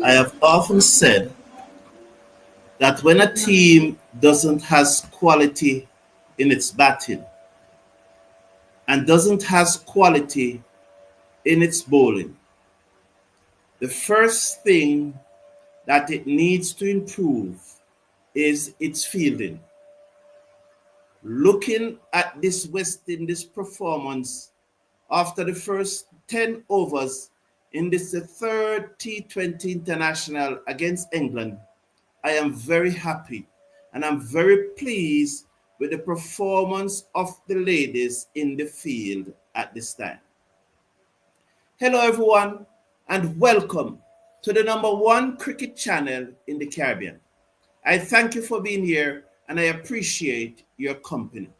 I have often said that when a team doesn't has quality in its batting and doesn't has quality in its bowling, the first thing that it needs to improve is its fielding. Looking at this West Indies performance after the first 10 overs in this the third T20 international against England, I am very happy and I'm very pleased with the performance of the ladies in the field at this time. Hello, everyone, and welcome to the #1 cricket channel in the Caribbean. I thank you for being here and I appreciate your company.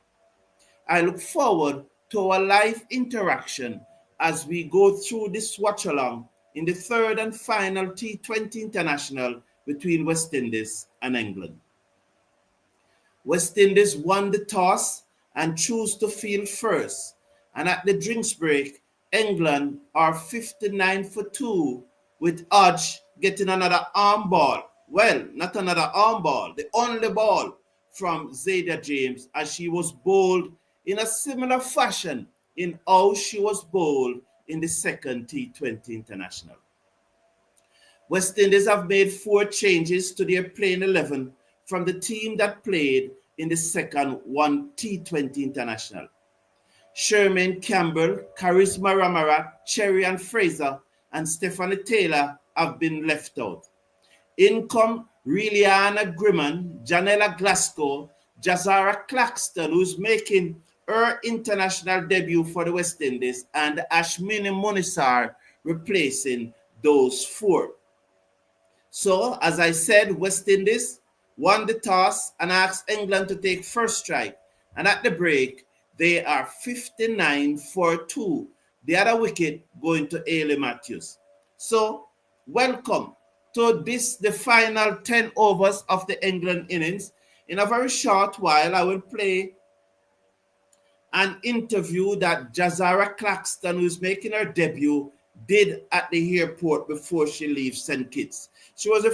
I look forward to our live interaction as we go through this watch along in the third and final T20 international between West Indies and England. West Indies won the toss and chose to field first, and at the drinks break, England are 59 for 2 with Hodge getting another arm ball. Well, not another arm ball, the only ball from Zayda James as she was bowled in a similar fashion in how she was bowled in the second T20 international. West Indies have made 4 changes to their playing 11 from the team that played in the second one T20 international. Sherman Campbell, Charisma Ramarat, Cherry and Fraser, and Stephanie Taylor have been left out. In come Reliana Grimman, Janella Glasgow, Jahzara Claxton, who's making her international debut for the West Indies, and Ashmini Munisar replacing those 4. So, as I said, West Indies won the toss and asked England to take first strike. And at the break, they are 59 for 2. The other wicket going to Ailey Matthews. So, welcome to the final 10 overs of the England innings. In a very short while, I will play an interview that Jahzara Claxton, who's making her debut, did at the airport before she leaves St. Kitts. She is the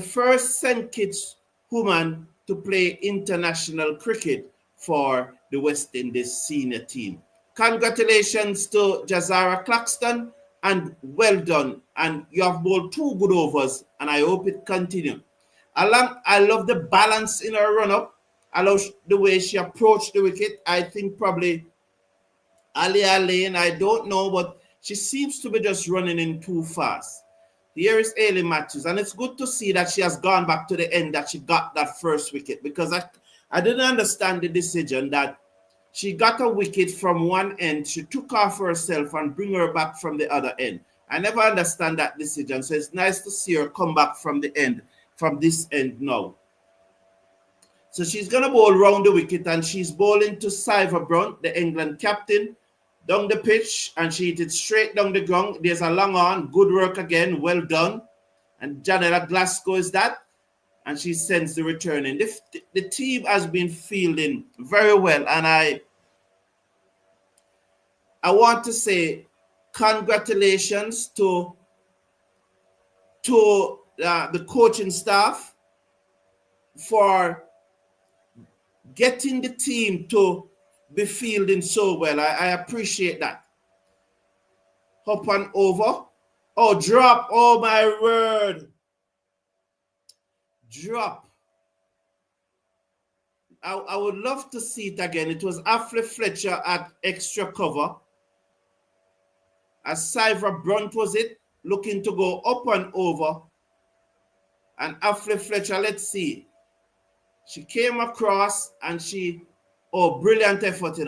first St. Kitts woman to play international cricket for the West Indies senior team. Congratulations to Jahzara Claxton and well done. And you have bowled 2 good overs and I hope it continues. I love the balance in her run-up. I love the way she approached the wicket. I think probably Alia Lane, I don't know, but she seems to be just running in too fast. Here is Ailey Matthews, and it's good to see that she has gone back to the end, that she got that first wicket, because I didn't understand the decision that she got a wicket from one end, she took off herself and bring her back from the other end. I never understand that decision, so it's nice to see her come back from the end, from this end now. So she's going to bowl round the wicket, and she's bowling to Siver Brunt, the England captain, down the pitch, and she hit it straight down the ground. There's a long on. Good work again. Well done. And Janella Glasgow is that. And she sends the return in. The team has been fielding very well. And I want to say congratulations to the coaching staff for getting the team to be fielding so well. I appreciate that. Hop and over. Oh, drop. Oh, my word. Drop. I would love to see it again. It was Affle Fletcher at extra cover. As Siver Brunt was it, looking to go up and over. And Affle Fletcher, let's see. She came across and brilliant effort,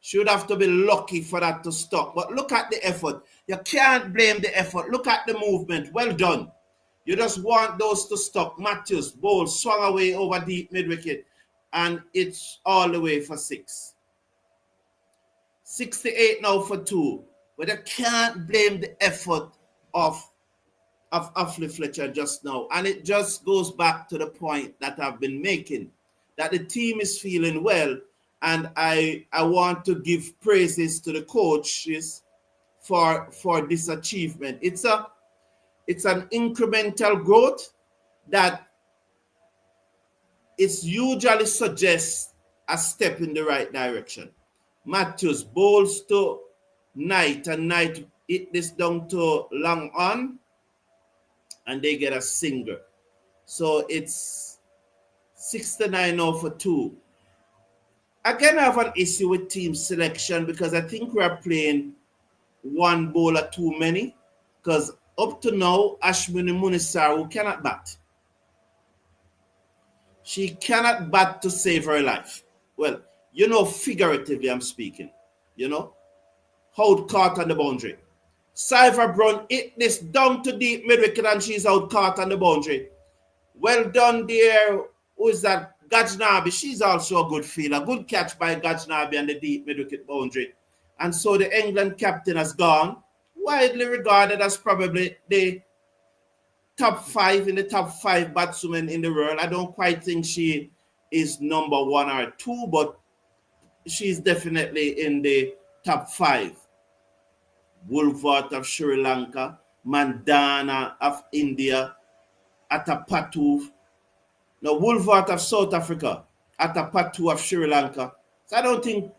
She would have to be lucky for that to stop. But look at the effort. You can't blame the effort. Look at the movement. Well done. You just want those to stop. Matthews, bowl, swung away over deep mid-wicket. And it's all the way for 6. 68 now for 2. But you can't blame the effort of Affle Fletcher just now. And it just goes back to the point that I've been making, that the team is feeling well. And I want to give praises to the coaches for this achievement. It's a it's an incremental growth that it usually suggests a step in the right direction. Matthews bowls to Knight, and Knight hit this down to long on, and they get a single. So it's 69 now for 2. Again, I have an issue with team selection because I think we're playing one bowler too many. Because up to now, Ashwini Munisar, who cannot bat. She cannot bat to save her life. Well, figuratively I'm speaking. Hold caught on the boundary. Cypher Brown hit this down to deep mid-wicket and she's out caught on the boundary. Well done there. Who is that? Gajnabi. She's also a good fielder. Good catch by Gajnabi on the deep mid-wicket boundary. And so the England captain has gone. Widely regarded as probably the top 5 batswomen in the world. I don't quite think she is number 1 or 2, but she's definitely in the top 5. Wolvert of Sri Lanka, Mandana of India, Atapattu. No, Wolvert of South Africa, Atapattu of Sri Lanka. So I don't think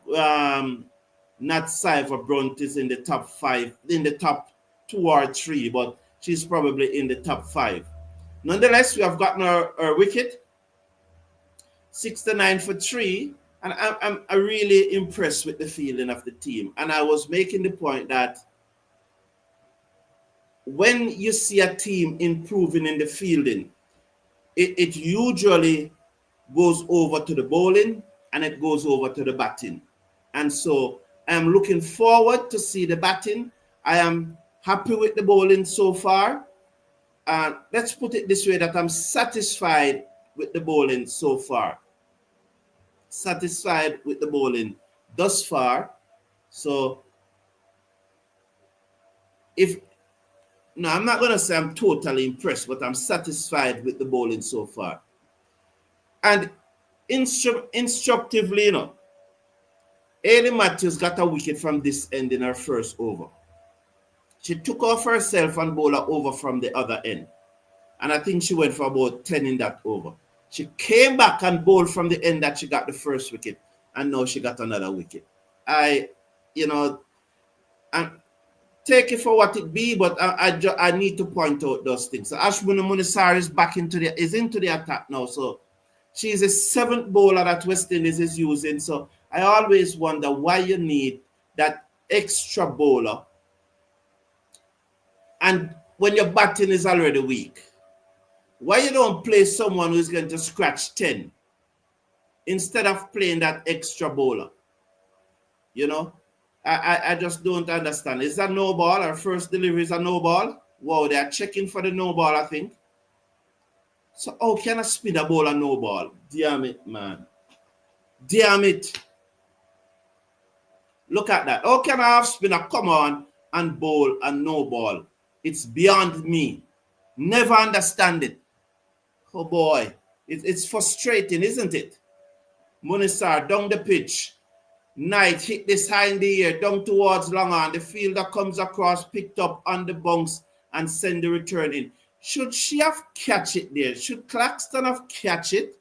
Nat Cypher Brunt is in the top 5, in the top 2 or 3, but she's probably in the top 5. Nonetheless, we have gotten our wicket, 69 for 3, and I'm really impressed with the fielding of the team. And I was making the point that when you see a team improving in the fielding, it usually goes over to the bowling and it goes over to the batting. And so I am looking forward to see the batting. I am happy with the bowling so far. Let's put it this way, that I'm satisfied with the bowling so far. Satisfied with the bowling thus far. So I'm not going to say I'm totally impressed, but I'm satisfied with the bowling so far. And instructively, Ailey Matthews got a wicket from this end in her first over. She took off herself and bowled her over from the other end. And I think she went for about 10 in that over. She came back and bowled from the end that she got the first wicket. And now she got another wicket. And take it for what it be, but I need to point out those things. So Ashwini Munisar is into the attack now. So she's a 7th bowler that West Indies is using. So I always wonder why you need that extra bowler. And when your batting is already weak, why you don't play someone who's going to scratch 10 instead of playing that extra bowler? I just don't understand. Is that no ball? Our first delivery is a no ball? Wow, they are checking for the no ball, I think. So how can a spinner bowl a no ball? Damn it, man. Damn it. Look at that. How can a half spinner come on and bowl a no ball? It's beyond me. Never understand it. Oh boy. It's frustrating, isn't it? Munisar down the pitch. Knight hit this high in the air, down towards long on. The fielder comes across, picked up on the bounce and send the return in. Should she have catch it there? Should Claxton have catch it?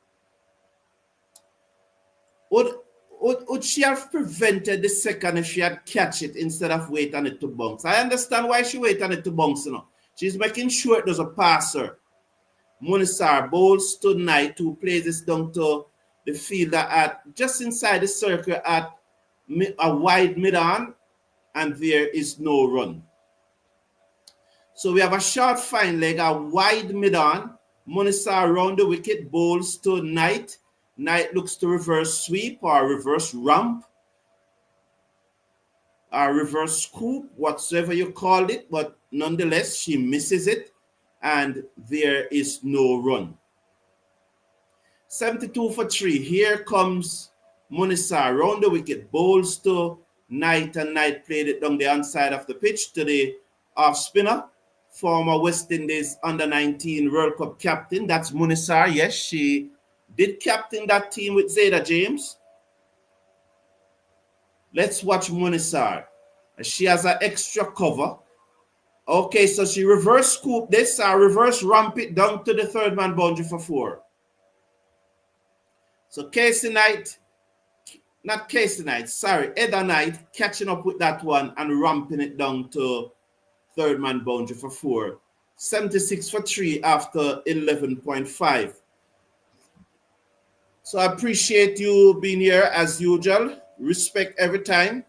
Would she have prevented the second if she had catch it instead of wait on it to bounce? I understand why she wait on it to bounce. She's making sure it does a passer. Munisar bowls to Knight, who plays this down to the fielder at just inside the circle at a wide mid-on, and there is no run. So we have a short fine leg, a wide mid-on. Munisar round the wicket, bowls to Knight. Knight looks to reverse sweep or reverse ramp or reverse scoop, whatsoever you call it, but nonetheless, she misses it, and there is no run. 72 for 3. Here comes Munisar round the wicket, bowls to Knight, and Knight played it down the inside of the pitch to the off spinner, former West Indies under-19 World Cup captain. That's Munisar. Yes, she did captain that team with Zayda James. Let's watch Munisar. She has an extra cover. Okay, so she reverse scoop this, reverse ramp it down to the third man boundary for 4. So Casey Knight, not Casey Knight, sorry, Edda Knight catching up with that one and ramping it down to third man boundary for 4. 76 for 3 after 11.5. So I appreciate you being here as usual. Respect every time.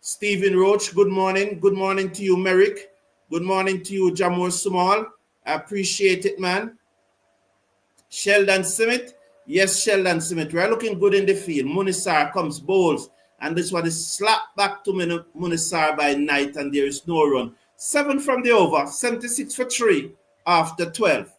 Stephen Roach, good morning. Good morning to you, Merrick. Good morning to you, Jamor Small. I appreciate it, man. Sheldon Simmet. Yes, Sheldon Simmet. We're looking good in the field. Munisar comes, bowls. And this one is slapped back to Munisar by Knight, and there is no run. 7 from the over. 76 for 3 after 12.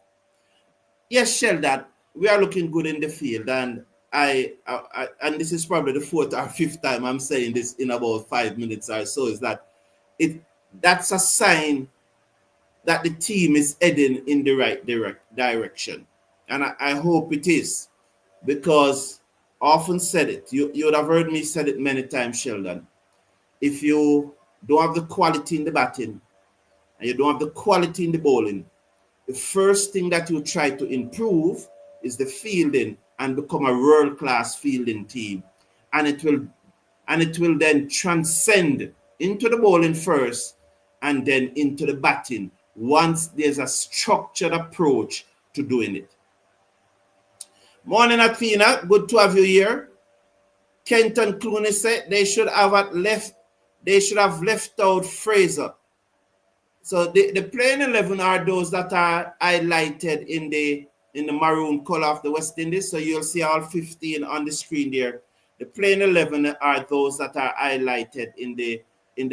Yes, Sheldon, we are looking good in the field. And and this is probably the 4th or 5th time I'm saying this in about 5 minutes or so, is that that's a sign that the team is heading in the right direction. And I hope it is, because I often said it. You would have heard me said it many times, Sheldon. If you don't have the quality in the batting and you don't have the quality in the bowling, the first thing that you try to improve is the fielding and become a world-class fielding team. And it will then transcend into the bowling first and then into the batting once there's a structured approach to doing it. Morning, Athena. Good to have you here. Kenton Clooney said they should have left out Fraser. So the playing 11 are those that are highlighted in the maroon color of the West Indies. So you'll see all 15 on the screen there. The playing 11 are those that are highlighted in the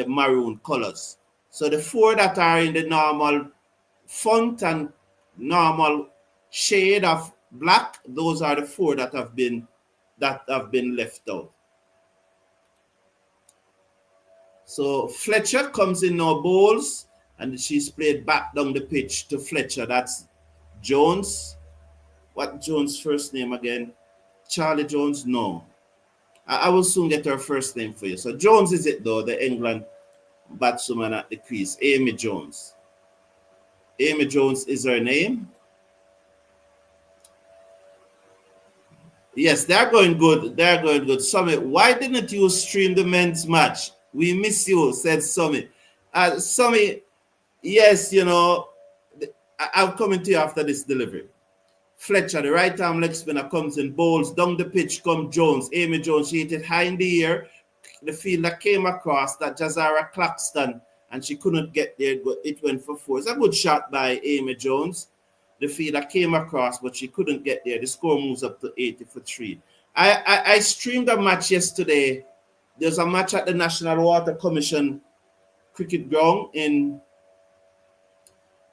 maroon colors. So the 4 that are in the normal font and normal shade of black, those are the 4 that have been left out. So Fletcher comes in now, bowls, and she's played back down the pitch to Fletcher. That's Jones. What Jones' first name again? Charlie Jones? No. I will soon get her first name for you. So Jones is it though, the England batswoman at the crease. Amy Jones. Amy Jones is her name. Yes, they're going good. They're going good. Summit, why didn't you stream the men's match? We miss you, said Summit. Summit, yes, you know, I'll come into you after this delivery. Fletcher, the right arm leg spinner, comes in, bowls down the pitch, come Jones. Amy Jones, she hit it high in the air. The fielder came across that Jahzara Claxton, and she couldn't get there, but it went for 4. It's a good shot by Amy Jones. The fielder came across, but she couldn't get there. The score moves up to 80 for 3. I streamed a match yesterday. There's a match at the National Water Commission cricket ground in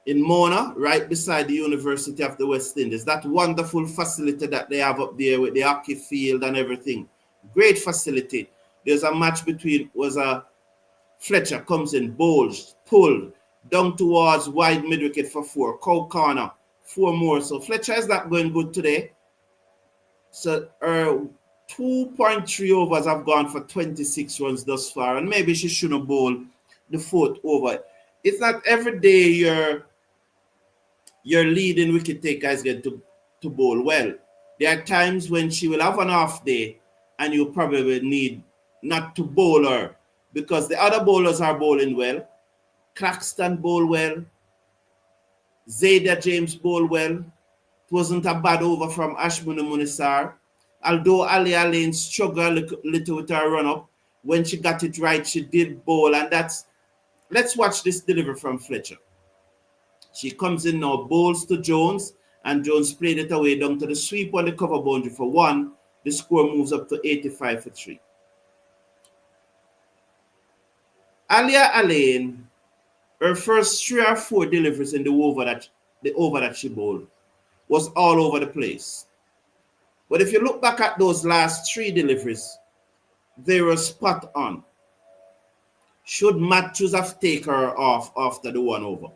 Mona, right beside the University of the West Indies. That wonderful facility that they have up there with the hockey field and everything. Great facility. There's a match between, Fletcher comes in, bowls, pulled, down towards wide mid-wicket for 4. Cow corner, 4 more. So Fletcher is not going good today. So 2.3 overs have gone for 26 runs thus far. And maybe she shouldn't bowl the 4th over. It's not every day your leading wicket taker is going to bowl well. There are times when she will have an off day and you probably need not to bowl her because the other bowlers are bowling well. Claxton bowl well. Zayda James bowl well. It wasn't a bad over from Ashmuna Munisar. Although Ali Alain struggled a little with her run-up, when she got it right, she did bowl. And let's watch this delivery from Fletcher. She comes in now, bowls to Jones, and Jones played it away down to the sweep on the cover boundary for 1. The score moves up to 85 for 3. Alia Alain, her first 3 or 4 deliveries in the over that she bowled was all over the place. But if you look back at those last 3 deliveries, they were spot on. Should Matthews have taken her off after the 1 over?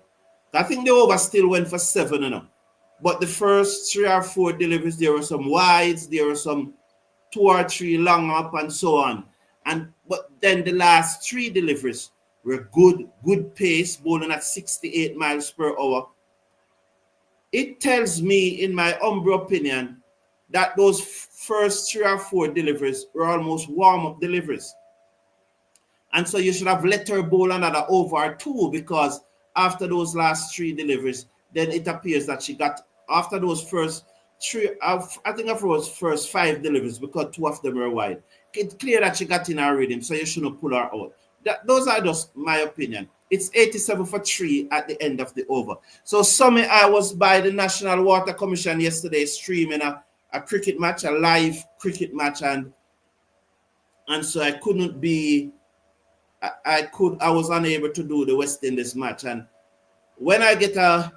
I think the over still went for 7, you know. But the first 3 or 4 deliveries, there were some wides, there were some 2 or 3 long up and so on. But then the last 3 deliveries We're good pace, bowling at 68 miles per hour. It tells me, in my humble opinion, that those first 3 or 4 deliveries were almost warm-up deliveries. And so you should have let her bowl another over or 2, because after those last 3 deliveries, then it appears that she got, after those first 3, I think of those first 5 deliveries, because 2 of them were wide, it's clear that she got in her rhythm, so you shouldn't pull her out. Those are just my opinion. It's 87 for 3 at the end of the over. So I was by the National Water Commission yesterday streaming a cricket match, a live cricket match, and so I couldn't be, I was unable to do the West Indies match. And when I get a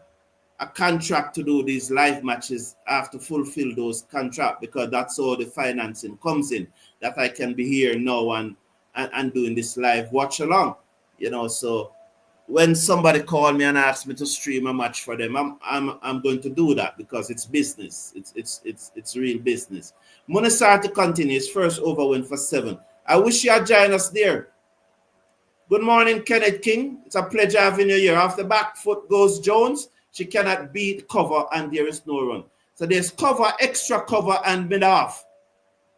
contract to do these live matches, I have to fulfill those contracts, because that's how the financing comes in, that I can be here now and doing this live watch along, so when somebody called me and asked me to stream a match for them, I'm going to do that, because it's business. It's real business. Munisar to continue his first over win for 7. I wish you had joined us there. Good morning, Kenneth King. It's a pleasure having you here. Off the back foot goes Jones. She cannot beat cover, and there is no run. So there's cover, extra cover, and mid off.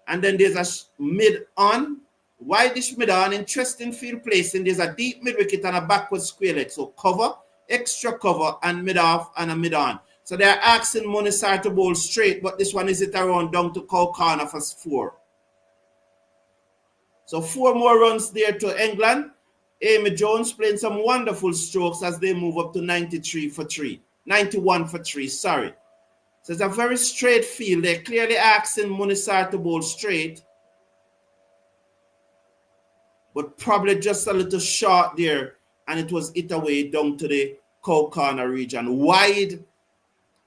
And then there's a mid on. Wideish mid on, interesting field placing. There's a deep mid wicket and a backward square leg. So cover, extra cover, and mid off and a mid on. So they're asking Munisar to bowl straight, but this one is it around down to Cow Corner for 4. So 4 more runs there to England. Amy Jones playing some wonderful strokes as they move up to 91 for 3, sorry. So it's a very straight field. They're clearly asking Munisar to bowl straight, but probably just a little short there, and it was hit away down to the Cow Corner region, wide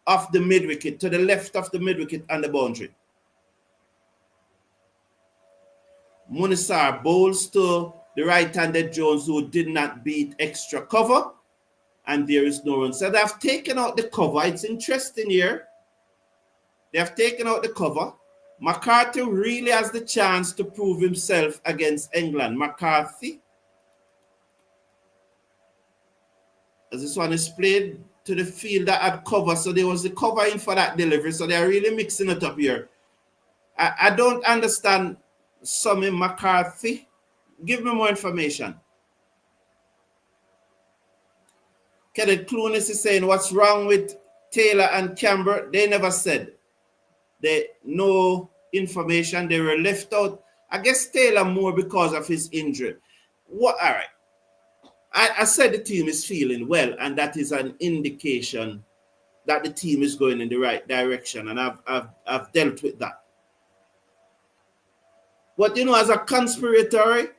of the mid-wicket, to the left of the mid-wicket and the boundary. Munisar bowls to the right-handed Jones, who did not beat extra cover, and there is no run. So they have taken out the cover. It's interesting here. They have taken out the cover. McCarthy really has the chance to prove himself against England. McCarthy, as this one is played to the field that had cover, so there was the cover in for that delivery, so they're really mixing it up here. I don't understand Sammy McCarthy. Give me more information. Kenneth Clunis is saying, what's wrong with Taylor and Camber? They never said. No information. They were left out. I guess Taylor more because of his injury. All right. I said the team is feeling well, and that is an indication that the team is going in the right direction, and I've dealt with that. But as a conspiratory,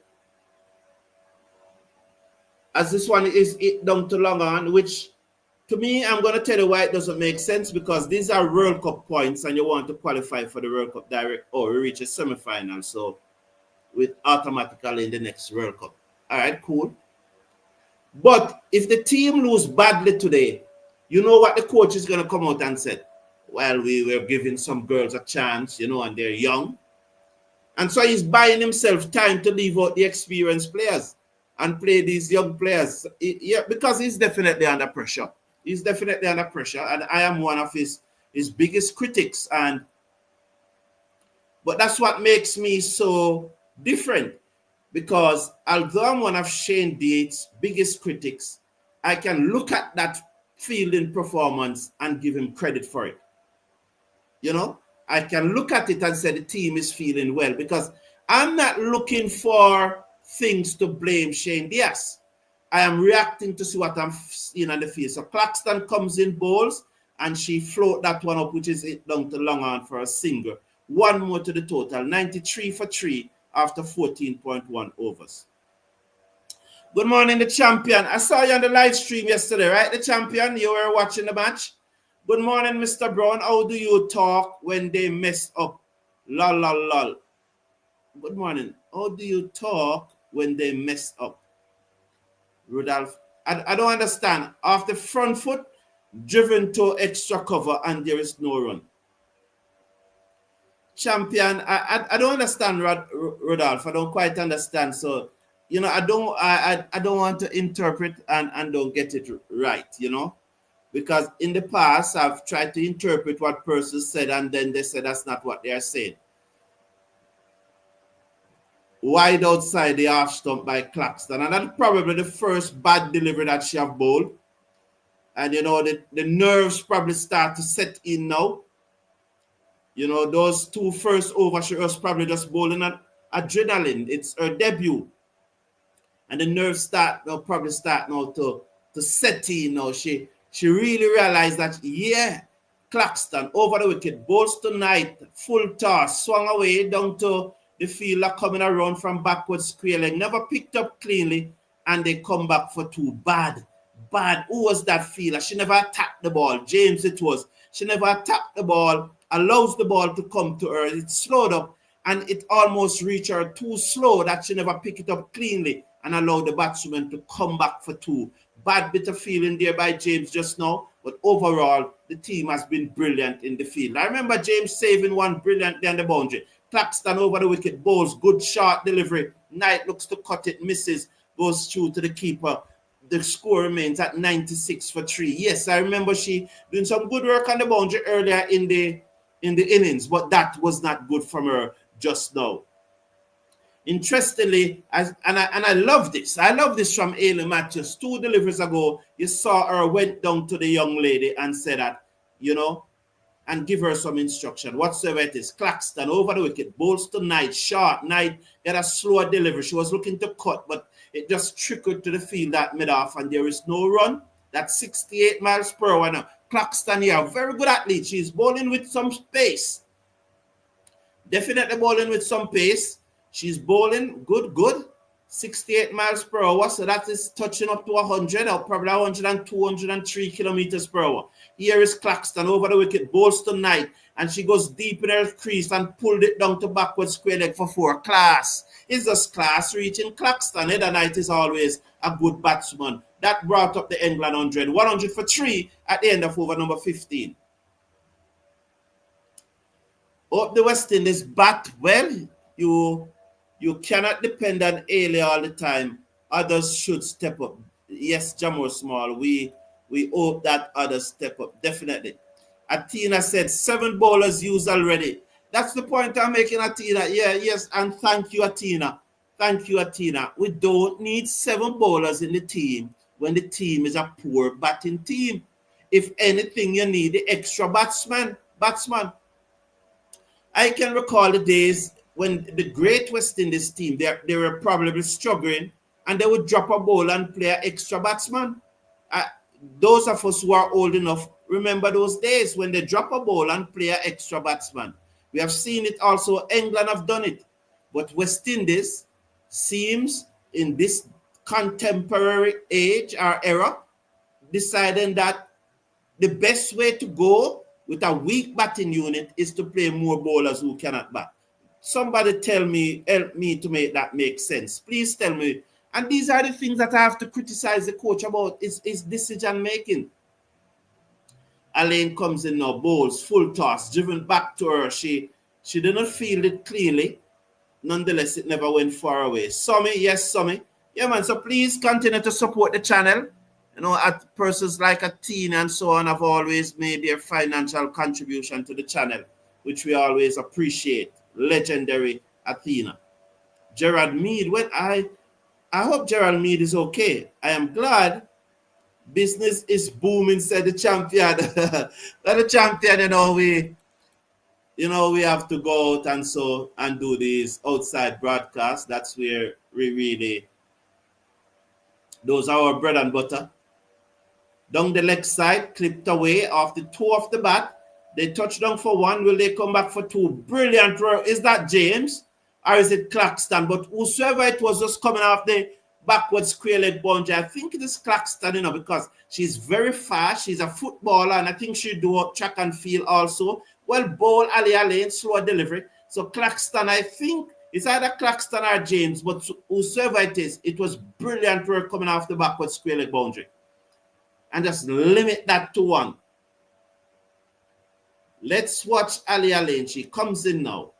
as this one is it down to long on, which to me, I'm going to tell you why it doesn't make sense, because these are World Cup points and you want to qualify for the World Cup direct or reach a semi-final. So with automatically in the next World Cup. All right, cool. But if the team lose badly today, you know what the coach is going to come out and say? Well, we were giving some girls a chance, and they're young. And so he's buying himself time to leave out the experienced players and play these young players. Because he's definitely under pressure. He's definitely under pressure, and I am one of his biggest critics. But that's what makes me so different, because although I'm one of Shane Date's biggest critics, I can look at that fielding performance and give him credit for it. I can look at it and say the team is feeling well, because I'm not looking for things to blame Shane Diaz. I am reacting to see what I'm seeing on the field. So Claxton comes in, bowls, and she float that one up, which is it down to long on for a single. 1 more to the total, 93 for 3 after 14.1 overs. Good morning, the champion. I saw you on the live stream yesterday, right? The champion, you were watching the match. Good morning, Mr. Brown. How do you talk when they mess up? Lol, lol, lol. Good morning. How do you talk when they mess up? Rudolph, I don't understand. Off the front foot, driven to extra cover, and there is no run. Champion, I don't understand, Rudolph. I don't quite understand. So you know, I don't want to interpret and don't get it right, you know, because in the past I've tried to interpret what persons said and then they said that's not what they are saying. Wide outside the half stump by Claxton, and that's probably the first bad delivery that she have bowled. And you know, the nerves probably start to set in now. You know, those two first overs, she was probably just bowling at adrenaline. It's her debut. And the nerves probably start now to set in now. She really realized that, yeah, Claxton over the wicket, bowls tonight, full toss, swung away down to the fielder coming around from backwards square leg, never picked up cleanly, and they come back for two. Bad. Who was that fielder? She never attacked the ball. James it was. She never attacked the ball, allows the ball to come to her. It slowed up, and it almost reached her too slow that she never picked it up cleanly and allowed the batsman to come back for two. Bad bit of feeling there by James just now, but overall, the team has been brilliant in the field. I remember James saving one brilliant down the boundary. Claxton over the wicket, bowls, good short delivery. Knight looks to cut it, misses, goes through to the keeper. The score remains at 96 for 3. Yes, I remember she doing some good work on the boundary earlier in the innings, but that was not good from her just now. Interestingly, I love this. I love this from Ailey Matthews. 2 deliveries ago, you saw her went down to the young lady and said that, you know, and give her some instruction, whatsoever it is. Claxton over the wicket, bowls to Knight, short. Knight had a slower delivery. She was looking to cut, but it just trickled to the field at mid-off, and there is no run. That's 68 miles per hour now. Claxton here, very good athlete. She's bowling with some pace. Definitely bowling with some pace. She's bowling good. 68 miles per hour, so that is touching up to 100 or probably 102, 103 kilometers per hour. Here is Claxton over the wicket, bowls to Knight, and she goes deep in her crease and pulled it down to backward square leg for 4. Class. It's just class reaching Claxton. Heather Knight is always a good batsman. That brought up the England 100. 100 for 3 at the end of over number 15. Hope the West Indies bat well. You cannot depend on Ailey all the time. Others should step up. Yes, Jamor Small, we hope that others step up, definitely. Athena said 7 bowlers used already. That's the point I'm making, Athena. Yeah, yes, and thank you, Athena. Thank you, Athena. We don't need 7 bowlers in the team when the team is a poor batting team. If anything, you need the extra batsman. I can recall the days when the great West Indies team, they were probably struggling, and they would drop a ball and play an extra batsman. Those of us who are old enough remember those days when they drop a ball and play an extra batsman. We have seen it also. England have done it. But West Indies seems in this contemporary age or era deciding that the best way to go with a weak batting unit is to play more bowlers who cannot bat. Somebody help me to make that make sense. Please tell me. And these are the things that I have to criticize the coach about, is decision making. Elaine comes in now, bowls, full toss, driven back to her. She didn't feel it cleanly. Nonetheless, it never went far away. Summy, yes, Summy. Yeah, man, so please continue to support the channel. You know, at persons like Athena and so on have always made their financial contribution to the channel, which we always appreciate. Legendary Athena. Gerald Mead, when I hope Gerald Mead is okay. I am glad business is booming, said the champion. The champion, we have to go out and do these outside broadcasts. That's where we really, those are our bread and butter. Down the leg side, clipped away off the toe of the bat. They touch down for 1. Will they come back for 2? Brilliant. Is that James or is it Claxton? But whosoever it was just coming off the backward square leg boundary, I think it is Claxton, because she's very fast. She's a footballer, and I think she do track and field also. Well, ball, Lane, slower delivery. So Claxton, I think it's either Claxton or James, but whosoever it is, it was brilliant work coming off the backward square leg boundary. And just limit that to 1. Let's watch Lane. She comes in now.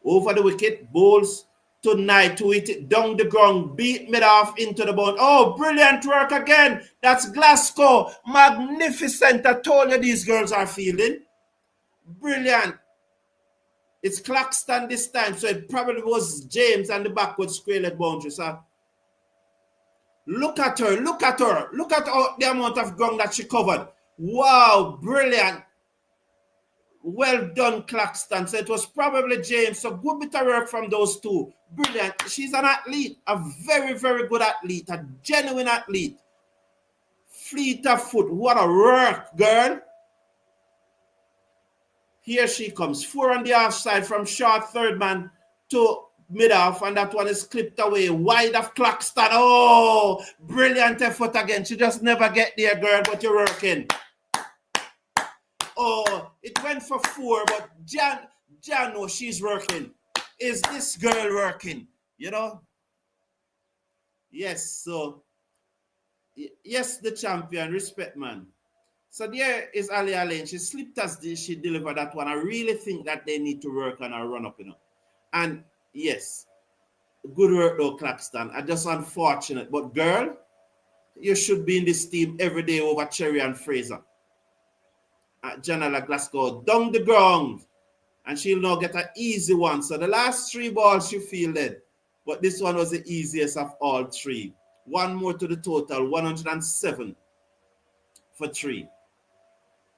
Over the wicket, bowls tonight to hit it down the ground, beat mid-off into the ball. Oh, brilliant work again. That's Glasgow. Magnificent. I told you these girls are fielding. Brilliant. It's Claxton this time, so it probably was James and the backward square leg boundary. So look at her, look at her. Look at the amount of ground that she covered. Wow, brilliant. Well done, Claxton. So it was probably James. So good bit of work from those two. Brilliant. She's an athlete, a very, very good athlete, a genuine athlete. Fleet of foot. What a work, girl. Here she comes. 4 on the offside from short third man to mid-off, and that one is clipped away. Wide of Claxton. Oh, brilliant effort again. She just never get there, girl, but you're working. Oh, it went for 4, but Jan knows she's working. Is this girl working? You know? Yes, so, yes, the champion. Respect, man. So there is Alia Lane. She slipped as she delivered that one. I really think that they need to work on her run-up, you know. And, yes, good work, though, Claxton. Just unfortunate. But, girl, you should be in this team every day over Cherry and Fraser. Jahzara Glasgow down the ground, and she'll now get an easy one. So the last 3 balls she fielded, but this one was the easiest of all 3. One more to the total, 107 for 3.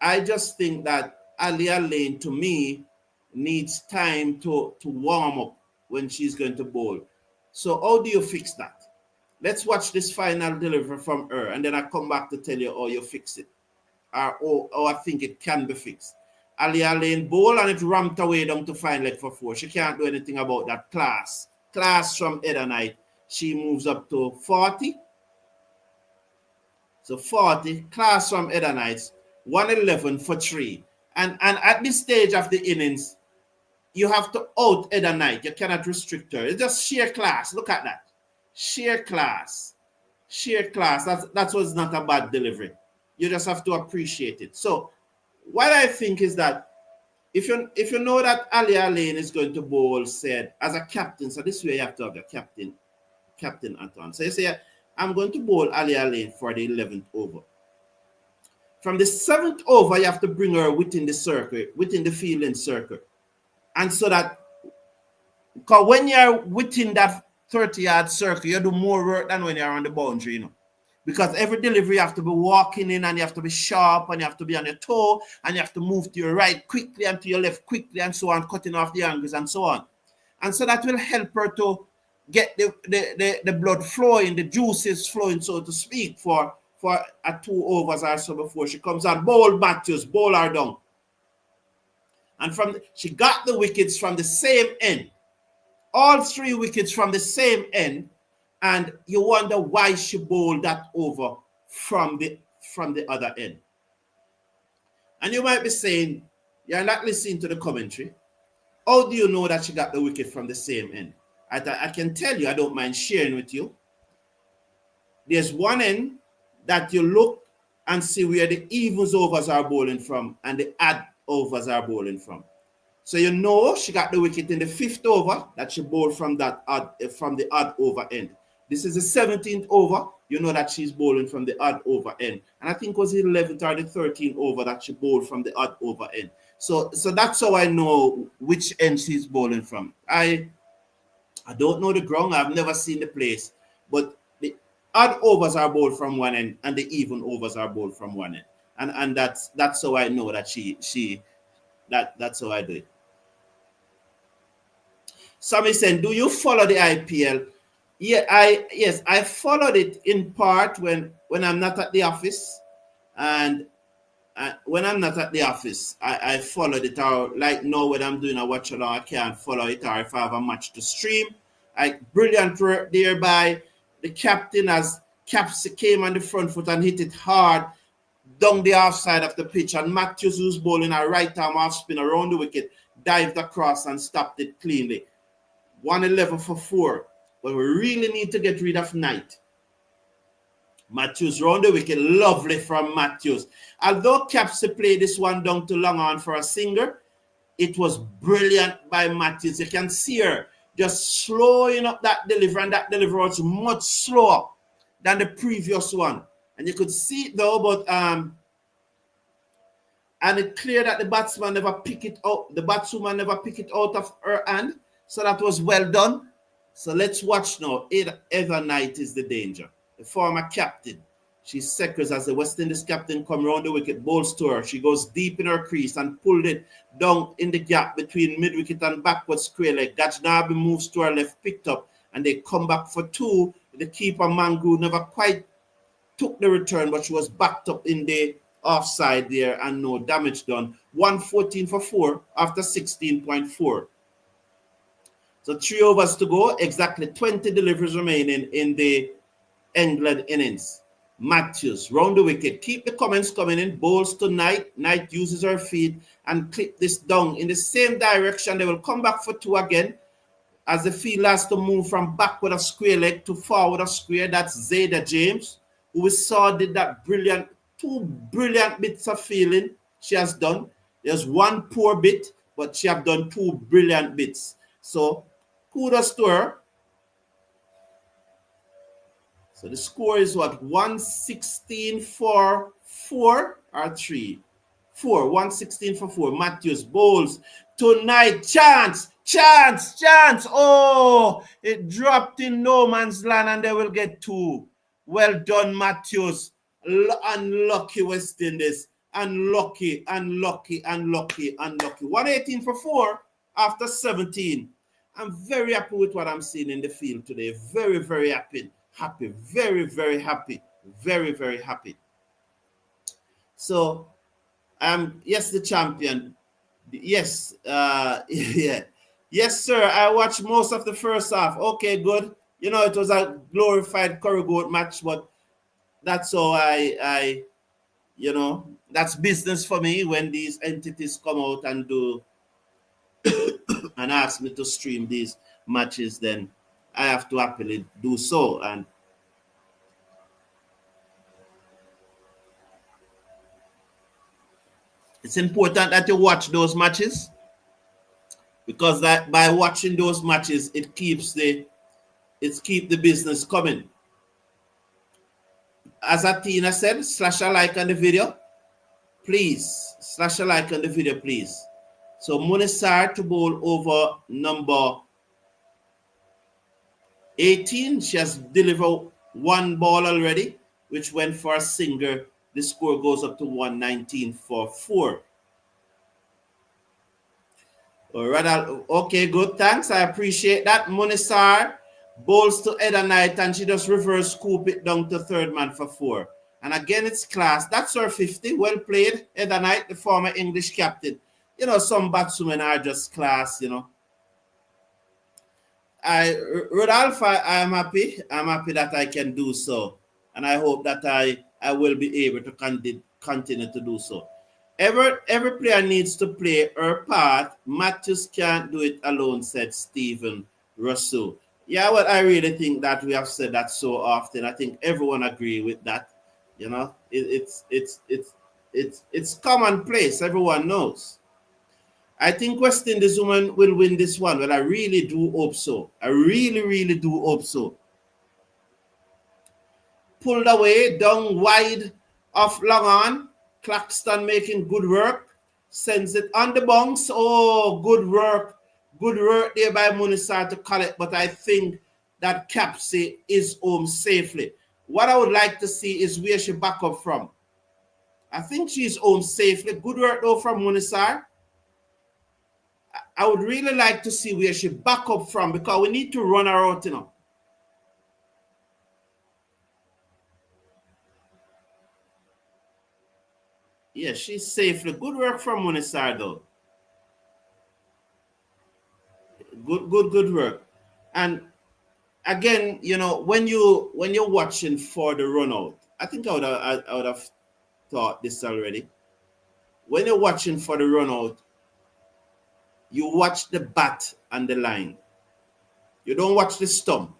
I just think that Alia Lane, to me, needs time to warm up when she's going to bowl. So how do you fix that? Let's watch this final delivery from her, and then I come back to tell you how you fix it. Or I think it can be fixed. Alia Lane bowl, and it ramped away down to fine leg for 4. She can't do anything about that. Class from Edda Knight. She moves up to 40. So 40. Class from Edda Knights. 111 for 3. And at this stage of the innings, you have to out Edda Knight. You cannot restrict her. It's just sheer class. Look at that. Sheer class. Sheer class. That was not a bad delivery. You just have to appreciate it. So what I think is that if you know that Alia Lane is going to bowl, said as a captain, so this way you have to have your captain Anton. So you say, I'm going to bowl Alia Lane for the 11th over. From the 7th over, you have to bring her within the circle, within the fielding circle. And so that, because when you're within that 30-yard circle, you do more work than when you're on the boundary, you know. Because every delivery you have to be walking in, and you have to be sharp, and you have to be on your toe, and you have to move to your right quickly and to your left quickly, and so on, cutting off the angles and so on. And so that will help her to get the blood flowing, the juices flowing, so to speak, for a 2 overs or so before she comes on. Bowl Matthews, bowl her down. And she got the wickets from the same end. All 3 wickets from the same end. And you wonder why she bowled that over from the other end. And you might be saying, you're not listening to the commentary. How do you know that she got the wicket from the same end? I can tell you, I don't mind sharing with you. There's one end that you look and see where the evens overs are bowling from and the odd overs are bowling from. So you know she got the wicket in the 5th over that she bowled from the odd over end. This is the 17th over. You know that she's bowling from the odd over end. And I think it was the 11th or the 13th over that she bowled from the odd over end. So that's how I know which end she's bowling from. I don't know the ground. I've never seen the place. But the odd overs are bowled from one end and the even overs are bowled from one end. And that's how I know that that's how I do it. Somebody said, do you follow the IPL? Yeah, I followed it in part when I'm not at the office, and when I'm not at the office, I followed it. Or like now when I'm doing a watch along, I can't follow it. Or if I have a match to stream, brilliant work there by the captain as Caps came on the front foot and hit it hard down the offside of the pitch, and Matthews, who's bowling a right arm off spin around the wicket, dived across and stopped it cleanly. 111 for 4. But we really need to get rid of Knight. Matthews round the wicket. Lovely from Matthews. Although Capsy played this one down to long on for a singer, it was brilliant by Matthews. You can see her just slowing up that delivery, and that delivery was much slower than the previous one. And you could see it though, but and it's clear that the batsman never pick it out. The batswoman never pick it out of her hand. So that was well done. So let's watch now. Heather Knight is the danger. The former captain. She seconds as the West Indies captain come round the wicket, bowls to her. She goes deep in her crease and pulled it down in the gap between mid-wicket and backward square leg. Gajnabi moves to her left, picked up, and they come back for two. The keeper, Mangu, never quite took the return, but she was backed up in the offside there and no damage done. 114 for 4 after 16.4. So 3 overs to go, exactly 20 deliveries remaining in the England innings. Matthews, round the wicket. Keep the comments coming in. Bowls to Knight. Knight uses her feet and clip this down in the same direction. They will come back for 2 again as the field has to move from backward of square leg to forward of square. That's Zayda James, who we saw did that brilliant, 2 brilliant bits of fielding she has done. There's 1 poor bit, but she have done 2 brilliant bits. So kudos to her. So the score is what? 116 for 4 or 3? 4. 116 for 4. Matthews bowls tonight. Chance. Oh, it dropped in no man's land and they will get 2. Well done, Matthews. Unlucky West Indies. Unlucky. 118 for 4 after 17. I'm very happy with what I'm seeing in the field today. Very, very happy. Very, very happy. Very, very happy. So, yes, the champion. Yes, yeah. Yes, sir. I watched most of the first half. Okay, good. You know, it was a glorified curry goat match, but that's how I you know, that's business for me when these entities come out and do and ask me to stream these matches, then I have to happily do so. And it's important that you watch those matches, because that by watching those matches, it keeps the business coming. As Athena said, slash a like on the video, please. Slash a like on the video, please. So Munisar to bowl over number 18. She has delivered 1 ball already, which went for a single. The score goes up to 119 for 4. All right, okay, good. Thanks. I appreciate that. Munisar bowls to Heather Knight and she just reverse scoop it down to third man for 4. And again, it's class. That's her 50. Well played, Heather Knight, the former English captain. You know, some batswomen are just class, you know. Rodolph, I am happy. I'm happy that I can do so. And I hope that I will be able to continue to do so. Every player needs to play her part. Matthews can't do it alone, said Stephen Russell. Yeah, well, I really think that we have said that so often. I think everyone agree with that. You know, it's commonplace. Everyone knows. I think West Indies women will win this one. Well, I really do hope so. I really, really do hope so. Pulled away, down wide of long on. Claxton making good work. Sends it on the bounce. Oh, good work. Good work there by Munisar to collect. But I think that Capsy is home safely. What I would like to see is where she back up from. I think she's home safely. Good work though from Munisar. I would really like to see where she back up from, because we need to run her out, you know. Yeah, she's safely. Good work from Munisar, though. Good work. And again, you know, when you're watching for the run out, I think I would have thought this already. When you're watching for the run out, you watch the bat and the line. You don't watch the stump.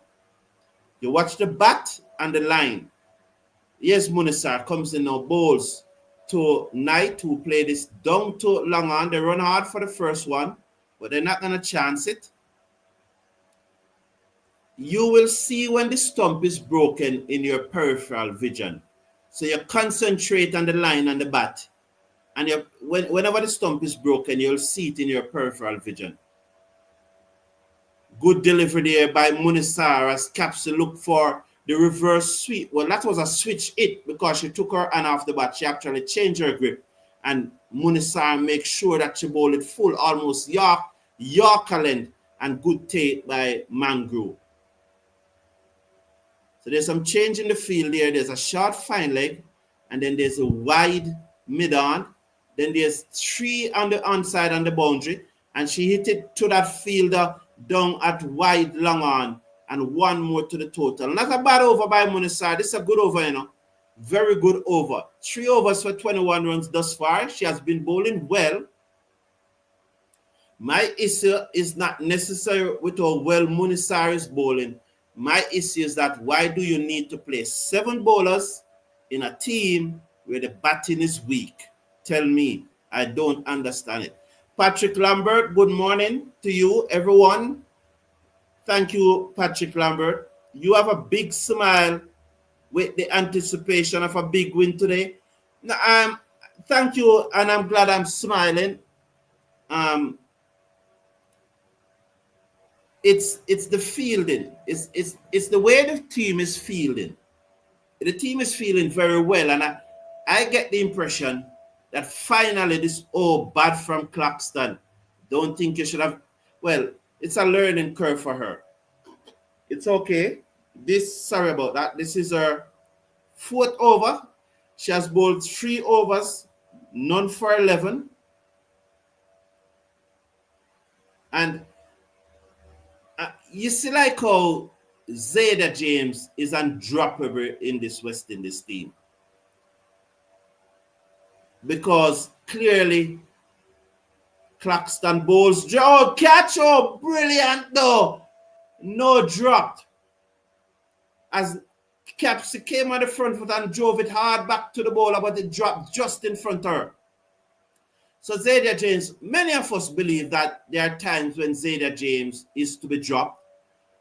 You watch the bat and the line. Yes, Munisar comes in now, bowls to Knight, who play this down to long on. They run hard for the first one, but they're not going to chance it. you will see when the stump is broken in your peripheral vision. So you concentrate on the line and the bat. And whenever the stump is broken, you'll see it in your peripheral vision. Good delivery there by Munisar as Capsule looked for the reverse sweep. Well, that was a switch hit because she took her hand off the bat. She actually changed her grip. And Munisar makes sure that she bowled it full, almost Yorker length, and good take by Mangrove. So there's some change in the field there. There's a short fine leg, and then there's a wide mid-on. Then there's 3 on the onside on the boundary, and she hit it to that fielder down at wide long on, and 1 more to the total. Not a bad over by Munisar. This is a good over, you know. Very good over. 3 overs for 21 runs thus far. She has been bowling well. My issue is not necessary with how well Munisar is bowling. My issue is that why do you need to play 7 bowlers in a team where the batting is weak? Tell me. I don't understand it. Patrick Lambert, good morning to you, everyone. Thank you, Patrick Lambert. You have a big smile with the anticipation of a big win today. Thank you, and I'm glad I'm smiling. It's the fielding. It's the way the team is fielding. The team is feeling very well, and I get the impression that finally this bad from Claxton. Don't think you should have. Well, it's a learning curve for her. It's okay. Sorry about that. This is her 4th over. She has bowled 3 overs, none for 11. And you see like how Zayda James is undroppable in this West Indies team. Because clearly Claxton bowls. Catch, brilliant though. No dropped. As Capsy came on the front foot and drove it hard back to the bowler, but it dropped just in front of her. So Zayda James, many of us believe that there are times when Zayda James is to be dropped,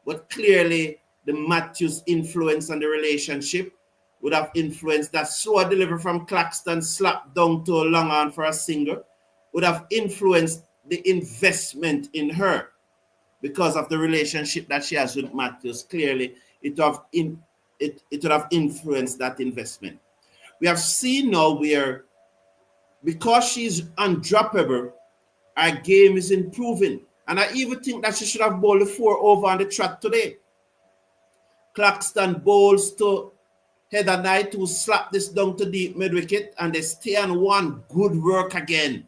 but clearly the Matthews influence on the relationship would have influenced that slower delivery from Claxton slapped down to a long on for a single, would have influenced the investment in her because of the relationship that she has with Matthews. Clearly, it would have influenced that investment. We have seen now where, because she's undroppable, our game is improving. And I even think that she should have bowled the 4 over on the track today. Claxton bowls to Heather Knight, who slapped this down to deep mid-wicket, and they stay on 1. Good work again.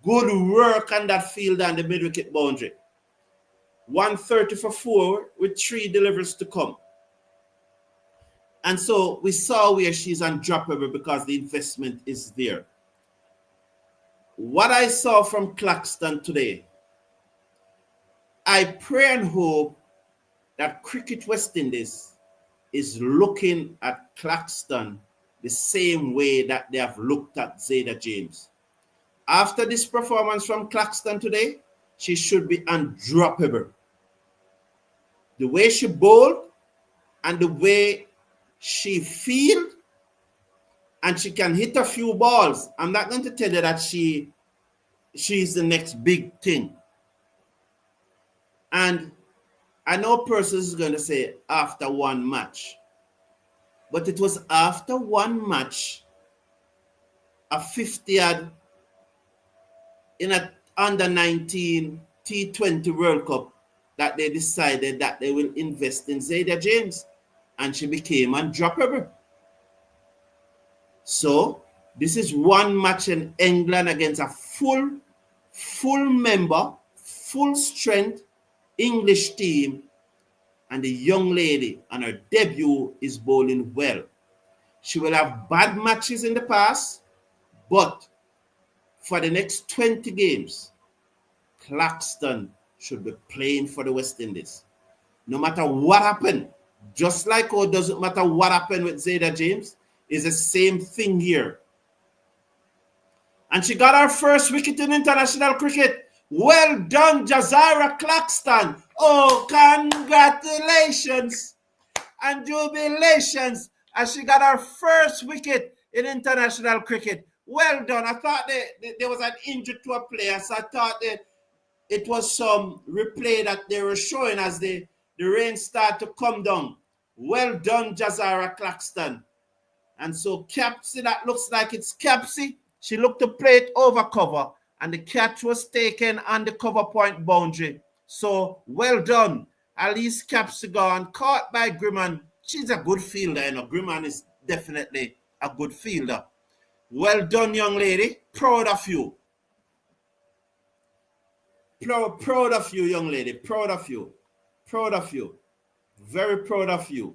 Good work on that field and the mid-wicket boundary. 130 for 4 with 3 deliveries to come. And so we saw where she's undroppable because the investment is there. What I saw from Claxton today, I pray and hope that Cricket West Indies is looking at Claxton the same way that they have looked at Zayda James. After this performance from Claxton today, she should be undroppable. The way she bowled and the way she field, and she can hit a few balls. I'm not going to tell you that she's the next big thing. And I know persons is going to say after 1 match. But it was after 1 match, a 50-yard in an under-19 T20 World Cup, that they decided that they will invest in Zayda James. And she became undroppable. So this is 1 match in England against a full member, full strength English team, and the young lady on her debut is bowling well. She will have bad matches in the past, but for the next 20 games, Claxton should be playing for the West Indies. No matter what happened, just like how it doesn't matter what happened with Zayda James, is the same thing here. And she got her first wicket in international cricket Well done, Jahzara Claxton. Oh, congratulations and jubilations as she got her first wicket in international cricket. Well done. I thought there was an injury to a player, so I thought that it was some replay that they were showing as the rain started to come down. Well done, Jahzara Claxton. And so Capsy, that looks like it's Capsy. She looked to play it over cover, and the catch was taken on the cover point boundary. So well done. Alice Capsy gone, caught by Grimman. She's a good fielder, you know. Grimman is definitely a good fielder. Well done, young lady. Proud of you. Proud of you, young lady. Proud of you. Proud of you. Very proud of you.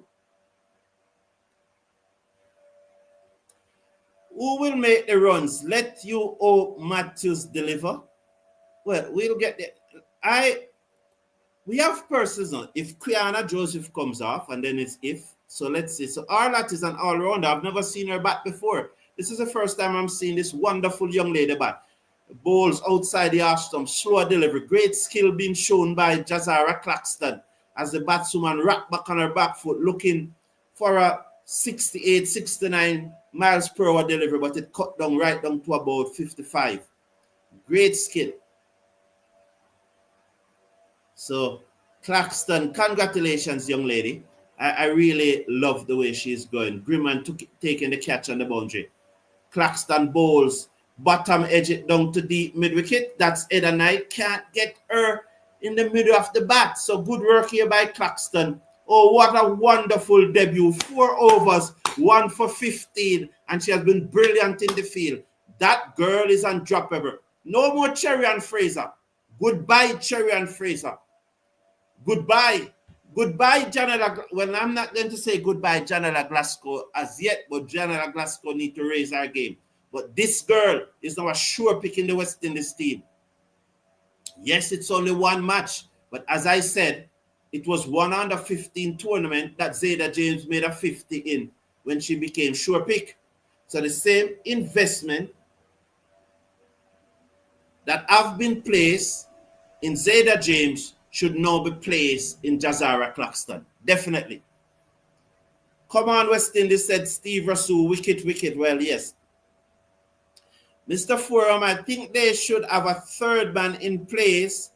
Who will make the runs? Let you or Matthews deliver? Well, we'll get there. We have persons on. If Quiana Joseph comes off, and then it's if. So let's see. So Arlott is an all-rounder. I've never seen her bat before. This is the first time I'm seeing this wonderful young lady bat. Bowls outside the arch stump, slow delivery. Great skill being shown by Jahzara Claxton as the batswoman rocked back on her back foot, looking for a 68, 69 miles per hour delivery, but it cut down right down to about 55. Great skill. So, Claxton, congratulations, young lady. I really love the way she's going. Grimman taking the catch on the boundary. Claxton bowls, bottom edge it down to deep mid-wicket. That's Eda Knight. Can't get her in the middle of the bat. So, good work here by Claxton. Oh, what a wonderful debut. 4 overs, 1 for 15, and she has been brilliant in the field. That girl is undroppable. No more Cherry and Fraser. Goodbye, Cherry and Fraser. Goodbye. Goodbye, Janela. Well, I'm not going to say goodbye, Janela Glasgow as yet, but Janela Glasgow need to raise her game. But this girl is now a sure pick in the West Indies team. Yes, it's only one match, but as I said, it was 1 under 15 tournament that Zayda James made a 50 in when she became sure pick. So the same investment that have been placed in Zayda James should now be placed in Jahzara Claxton. Definitely. Come on, West Indies, said Steve Russell. Wicket, wicket. Well, yes. Mr. Forum, I think they should have a third man in place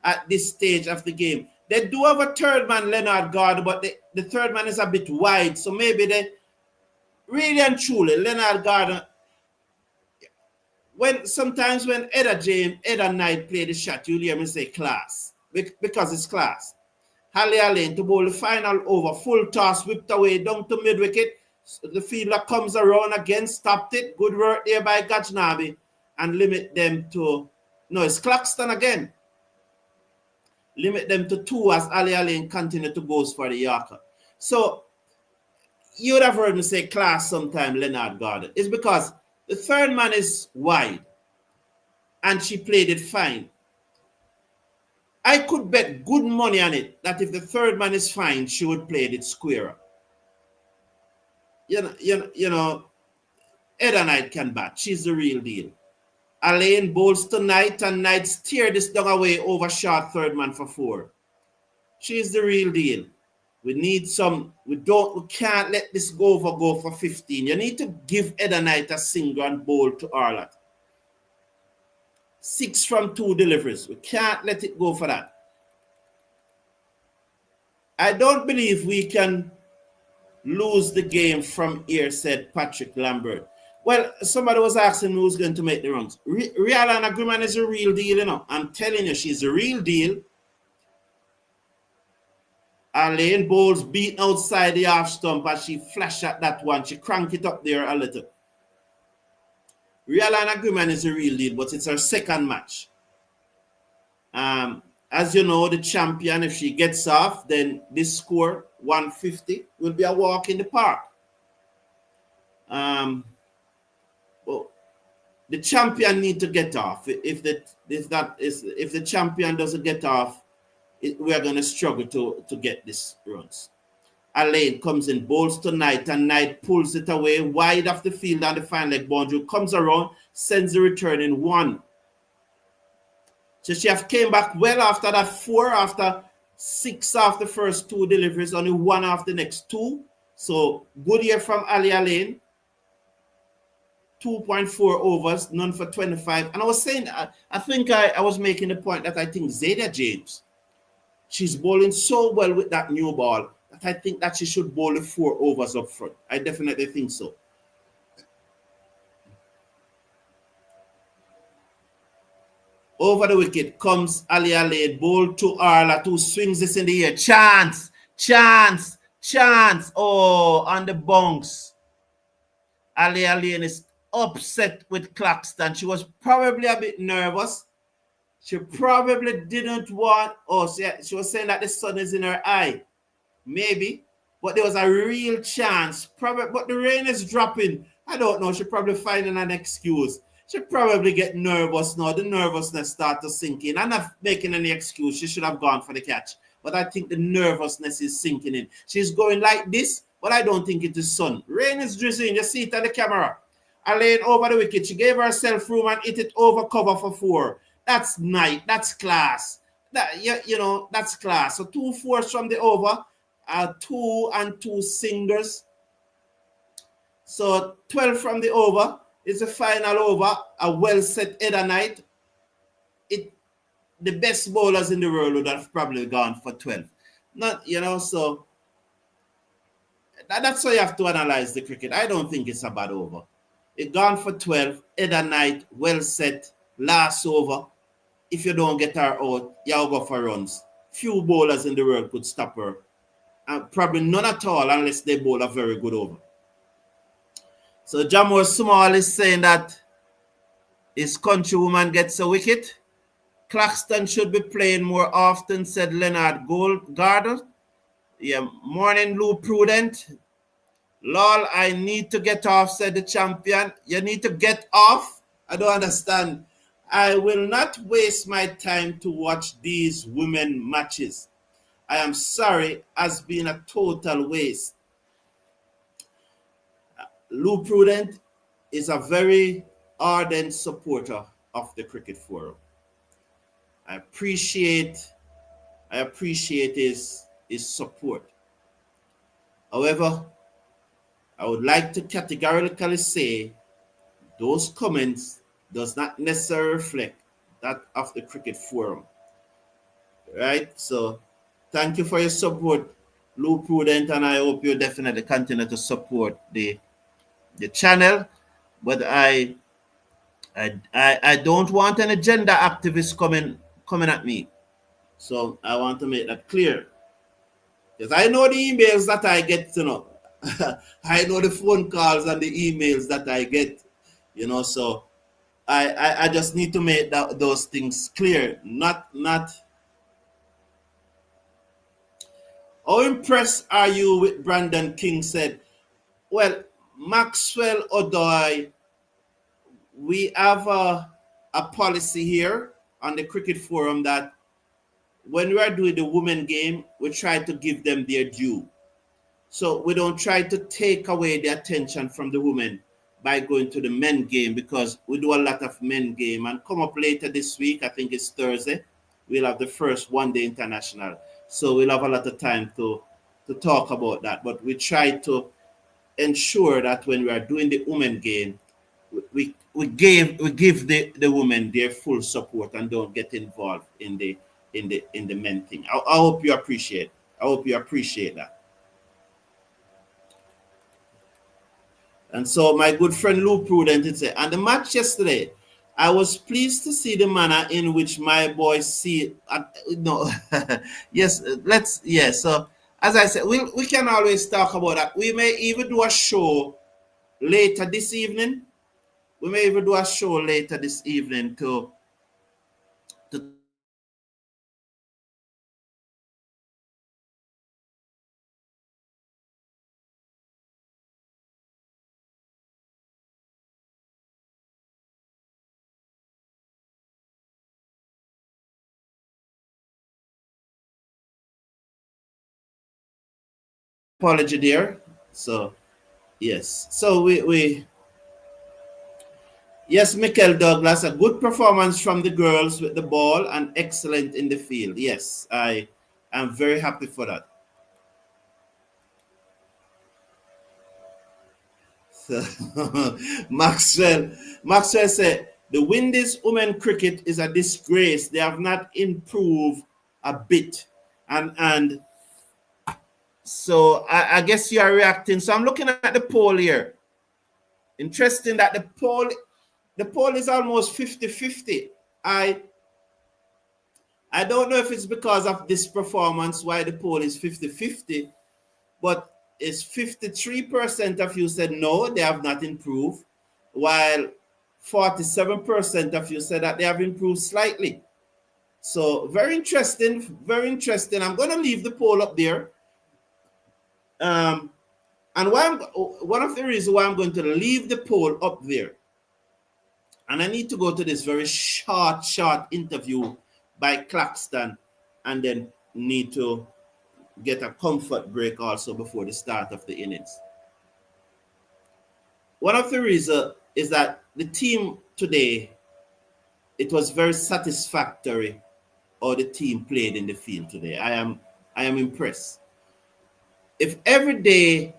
at this stage of the game. They do have a third man, Leonard Gardner, but the third man is a bit wide. So maybe they really and truly, Leonard Gardner, sometimes when Eda Knight play the shot, you'll hear me say class. Because it's class. Halle Allen to bowl the final over, full toss, whipped away down to mid-wicket. The fielder comes around again, stopped it. Good work there by Gajnabi and limit them to, no, it's Claxton again. Limit them to 2 as Ali Allen continue to go for the Yorker. So, you would have heard me say class sometime, Leonard Gardner. It's because the third man is wide and she played it fine. I could bet good money on it that if the third man is fine, she would play it squarer. You know, Eda Knight can bat. She's the real deal. Alain bowls to Knight, and Knight steer this dog away over short third man for 4. She's the real deal. We need some. We can't let this go for 15. You need to give Eda Knight a single and bowl to Arlott. 6 from 2 deliveries. We can't let it go for that. I don't believe we can lose the game from here, said Patrick Lambert. Well, somebody was asking who's going to make the runs. Rihanna Grimman is a real deal, you know. I'm telling you, she's a real deal. Alain bowls beaten outside the half stump as she flashed at that one. She cranked it up there a little. Rihanna Grimman is a real deal, but it's her second match. As you know, the champion, if she gets off, then this score, 150, will be a walk in the park. Well, the champion need to get off. If the champion doesn't get off, we are going to struggle to get this runs. Alain comes in, bowls to Knight, and Knight pulls it away wide off the field on the fine leg boundary. Comes around, sends the return in 1. So she have came back well after that 4, after 6 of the first 2 deliveries, only 1 of the next 2. So good year from Alia Lane. 2.4 overs, none for 25. And I was saying, I think I was making the point that I think Zayda James, she's bowling so well with that new ball that I think that she should bowl the 4 overs up front. I definitely think so. Over the wicket comes Alia Lane, bowl to Arla, 2 swings this in the air. Chance, chance, chance. Oh, on the bunks. Alia Lane is upset with Claxton. She was probably a bit nervous. She probably didn't want, she was saying that the sun is in her eye. Maybe. But there was a real chance. Probably, but the rain is dropping. I don't know. She probably finding an excuse. She probably get nervous now. The nervousness start to sink in. I'm not making any excuse. She should have gone for the catch. But I think the nervousness is sinking in. She's going like this, but I don't think it is sun. Rain is drizzling. You see it on the camera. Laying over the wicket. She gave herself room and hit it over cover for 4. That's nice. That's class. That's class. So 2 fours from the over. 2 and 2 singers. So 12 from the over is the final over. A well set header night. The best bowlers in the world would have probably gone for 12. So that's how you have to analyze the cricket. I don't think it's a bad over. It gone for 12, header night, well set, last over. If you don't get her out, you'll go for runs. Few bowlers in the world could stop her. Probably none at all unless they bowl a very good over. So Jamor Small is saying that his countrywoman gets a wicket. Claxton should be playing more often, said Leonard Gardner. Yeah, morning Lou Prudent. Lol, I need to get off, said the champion. You need to get off? I don't understand. I will not waste my time to watch these women matches. I am sorry, has been a total waste. Lou Prudent is a very ardent supporter of the Cricket Forum. I appreciate his support. However, I would like to categorically say those comments does not necessarily reflect that of the Cricket Forum. Right? So thank you for your support, Lou Prudent, and I hope you definitely continue to support the channel. But I don't want any gender activists coming at me. So I want to make that clear. Because I know the emails that I get, I know the phone calls and the emails that I get, so I just need to make those things clear. Not how impressed are you with Brandon King said? Well, Maxwell Odoi, we have a policy here on the Cricket Forum that when we are doing the women game, we try to give them their due. So we don't try to take away the attention from the women by going to the men game, because we do a lot of men game. And come up later this week, I think it's Thursday, we'll have the first one-day international. So we'll have a lot of time to talk about that. But we try to ensure that when we are doing the women game, we give the women their full support and don't get involved in the men thing. I hope you appreciate. I hope you appreciate that. And so my good friend Lou Prudent did say, and the match yesterday, I was pleased to see the manner in which my boys see. No, yes, So as I said, we can always talk about that. We may even do a show later this evening. We may even do a show later this evening to apology there. So yes. So we Yes, Michael Douglas, a good performance from the girls with the ball and excellent in the field. Yes, I am very happy for that. So, Maxwell said, the Windies women cricket is a disgrace. They have not improved a bit. And so I guess you are reacting. So I'm looking at the poll here. Interesting that the poll is almost 50-50. I don't know if it's because of this performance why the poll is 50-50, but it's 53% of you said no, they have not improved, while 47% of you said that they have improved slightly. So very interesting, very interesting. I'm going to leave the poll up there. And one of the reasons why I'm going to leave the poll up there, and I need to go to this very short interview by Claxton, and then need to get a comfort break also before the start of the innings. One of the reasons is that the team today, it was very satisfactory how the team played in the field today. I am impressed. If every day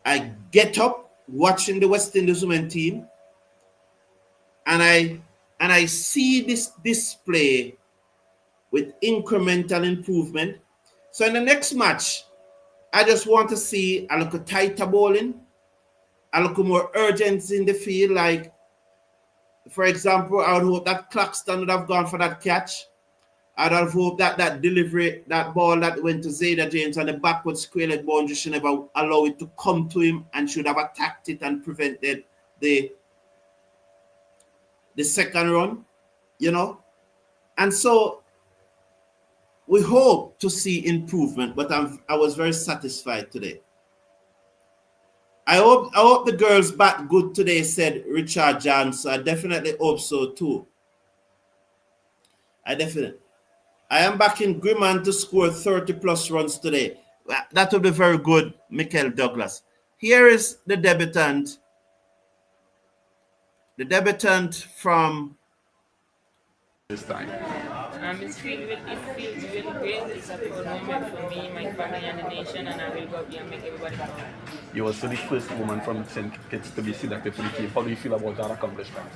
I get up watching the West Indies women team and I see this display with incremental improvement, so in the next match, I just want to see a little tighter bowling, a little more urgency in the field. Like, for example, I would hope that Claxton would have gone for that catch. I'd have hoped that delivery, that ball that went to Zayda James on the backward square leg boundary should never allow it to come to him and should have attacked it and prevented the second run, And so we hope to see improvement, but I was very satisfied today. I hope the girls bat good today, said Richard Johnson. I definitely hope so too. I am backing Grimman to score 30 plus runs today. That would be very good, Michael Douglas. Here is the debutant. The debutant from this time. It feels really great. It's a proud moment for me, my family, and the nation, and I will go up here and make everybody proud. You were also the first woman from St. Kitts to be selected for the team. How do you feel about that accomplishment?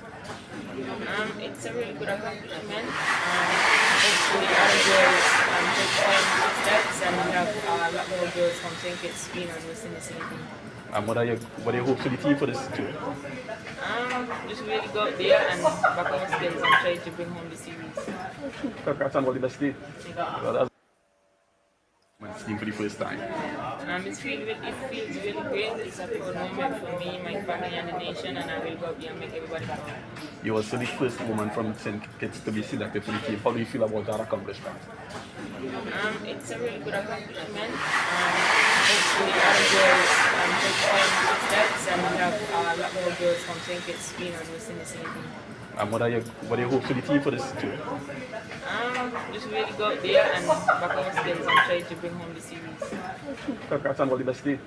It's a really good accomplishment. Hopefully other girls take steps and we have a lot more girls from St. Kitts being on West Indies same team. What are your hopes for the team for this tour? Just really go out there and back our skills and try to bring home the series. Congrats on all the best day. Team for the first time. It feels really great. It's a proud moment for me, my family, and the nation, and I will go up here and make everybody proud. You were also the first woman from St. Kitts to be selected for the team. How do you feel about that accomplishment? It's a really good accomplishment. Hopefully other girls take steps and we have a lot more girls from St. Kitts being on West Indies same team. What are your hopes for the team for this tour? Just really go out there and back our skills and try to bring home the series. Congrats on all the best day.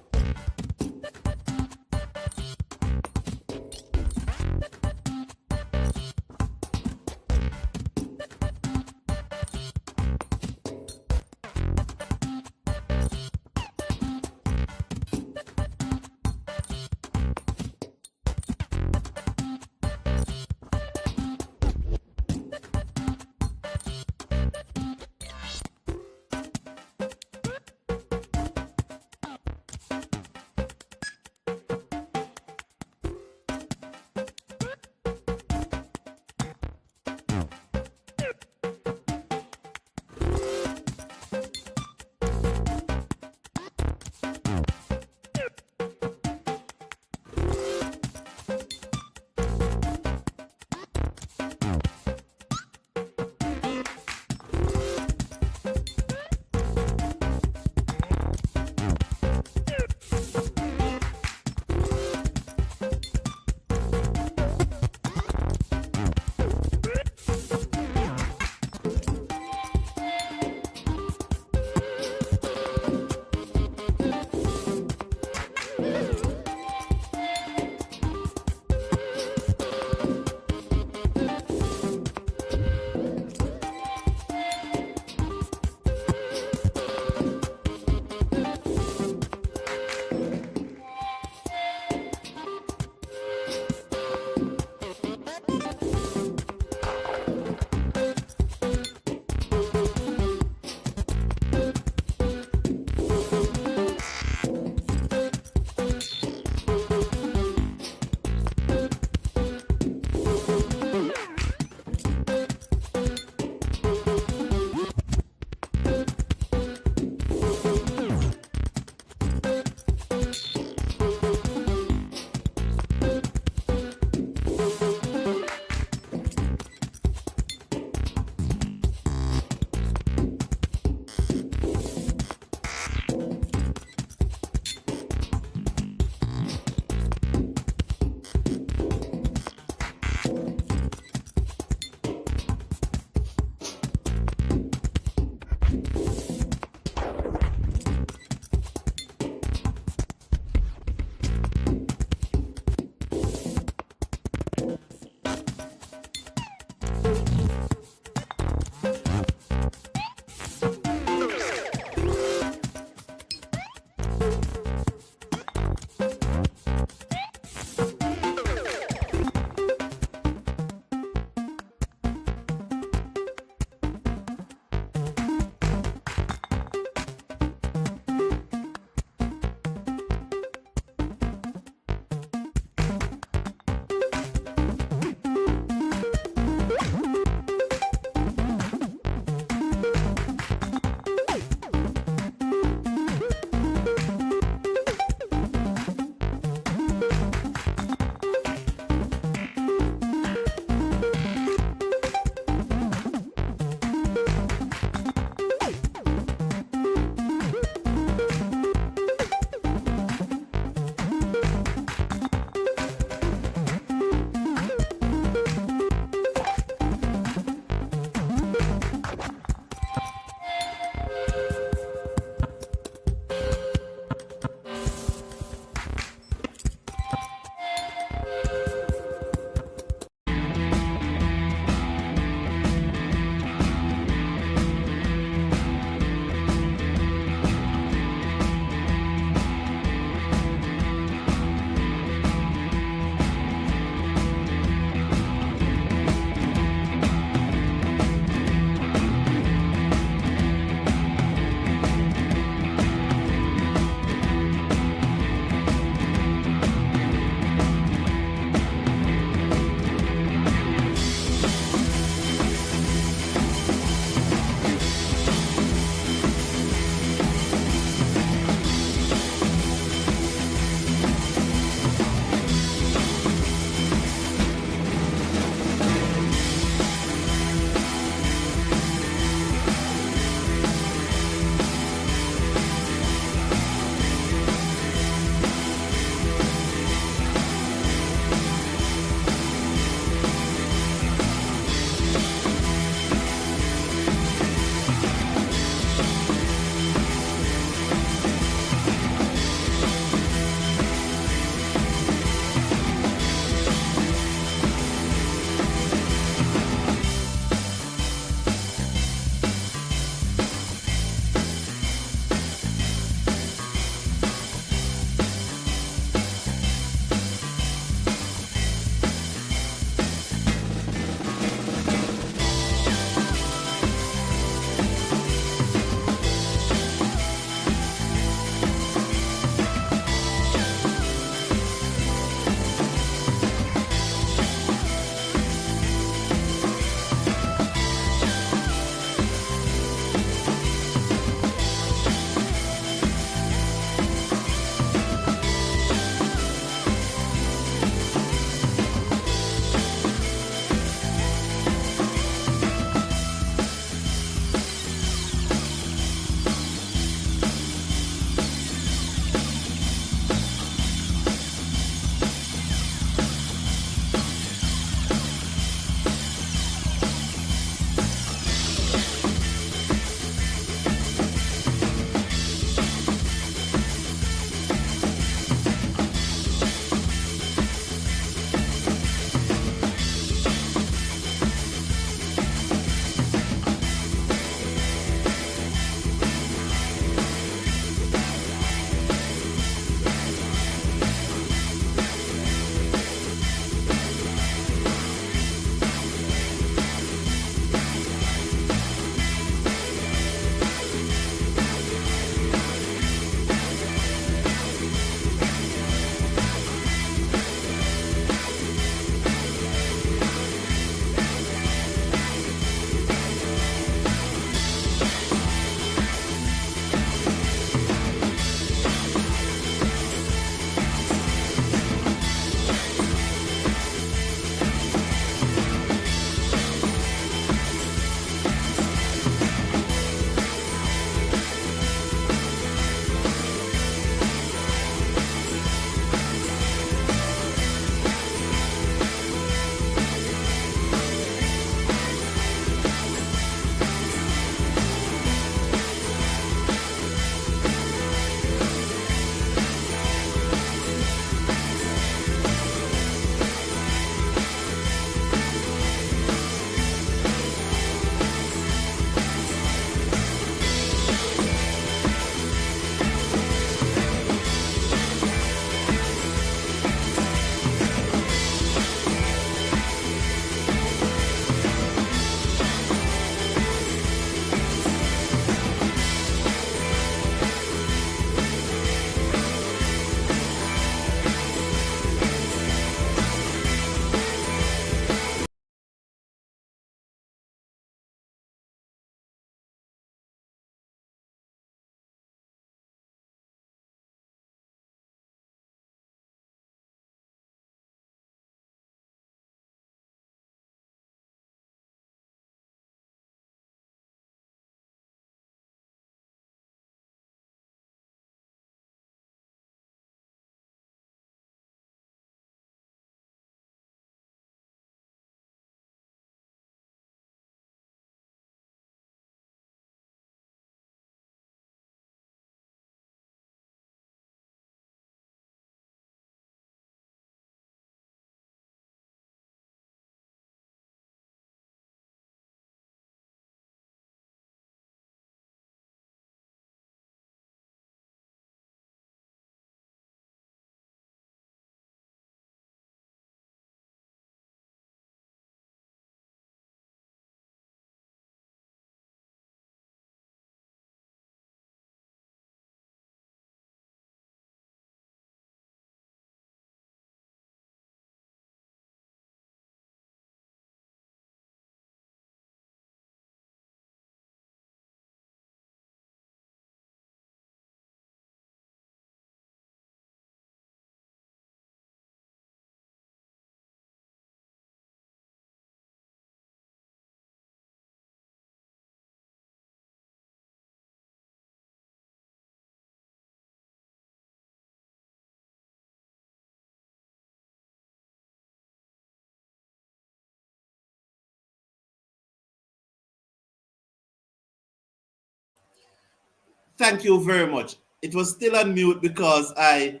Thank you very much. It was still on mute because I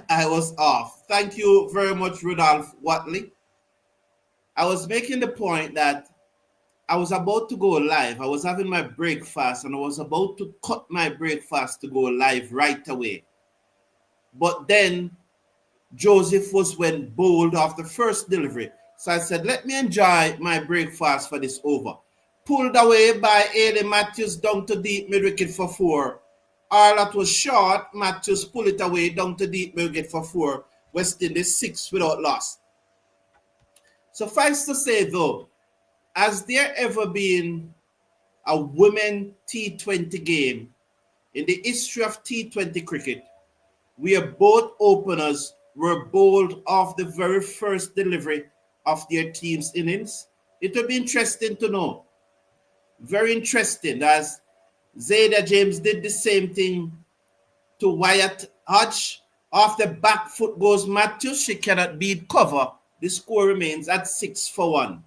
was off. Thank you very much, Rudolph Watley. I was making the point that I was about to go live. I was having my breakfast and I was about to cut my breakfast to go live right away. But then Joseph was went bold off the first delivery. So I said, let me enjoy my breakfast for this over. Pulled away by Ailey Matthews down to deep mid wicket for 4. All that was short, Matthews pulled it away down to deep mid wicket for 4. West Indies 6 without loss. Suffice to say though, has there ever been a women T20 game in the history of T20 cricket where both openers were bowled off the very first delivery of their team's innings? It would be interesting to know. Very interesting, as Zayda James did the same thing to Wyatt Hodge. Off the back foot goes Matthews. She cannot beat cover. The score remains at 6-1.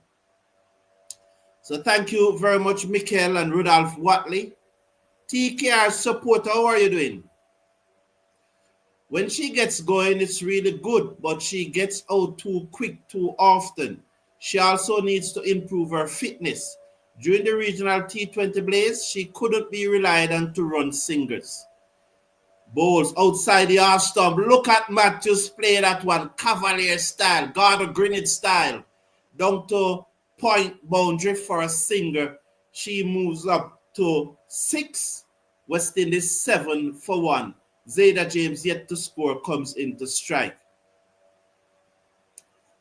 So thank you very much, Michael and Rudolph Watley. TKR supporter, how are you doing? When she gets going, it's really good, but she gets out too quick too often. She also needs to improve her fitness. During the regional T20 blaze, she couldn't be relied on to run singles. Bowls outside the half stump. Look at Matthews play that one. Cavalier style, Gardner Greenwich style. Down to point boundary for a single. She moves up to 6. West Indies 7-1. Zayda James yet to score comes into strike.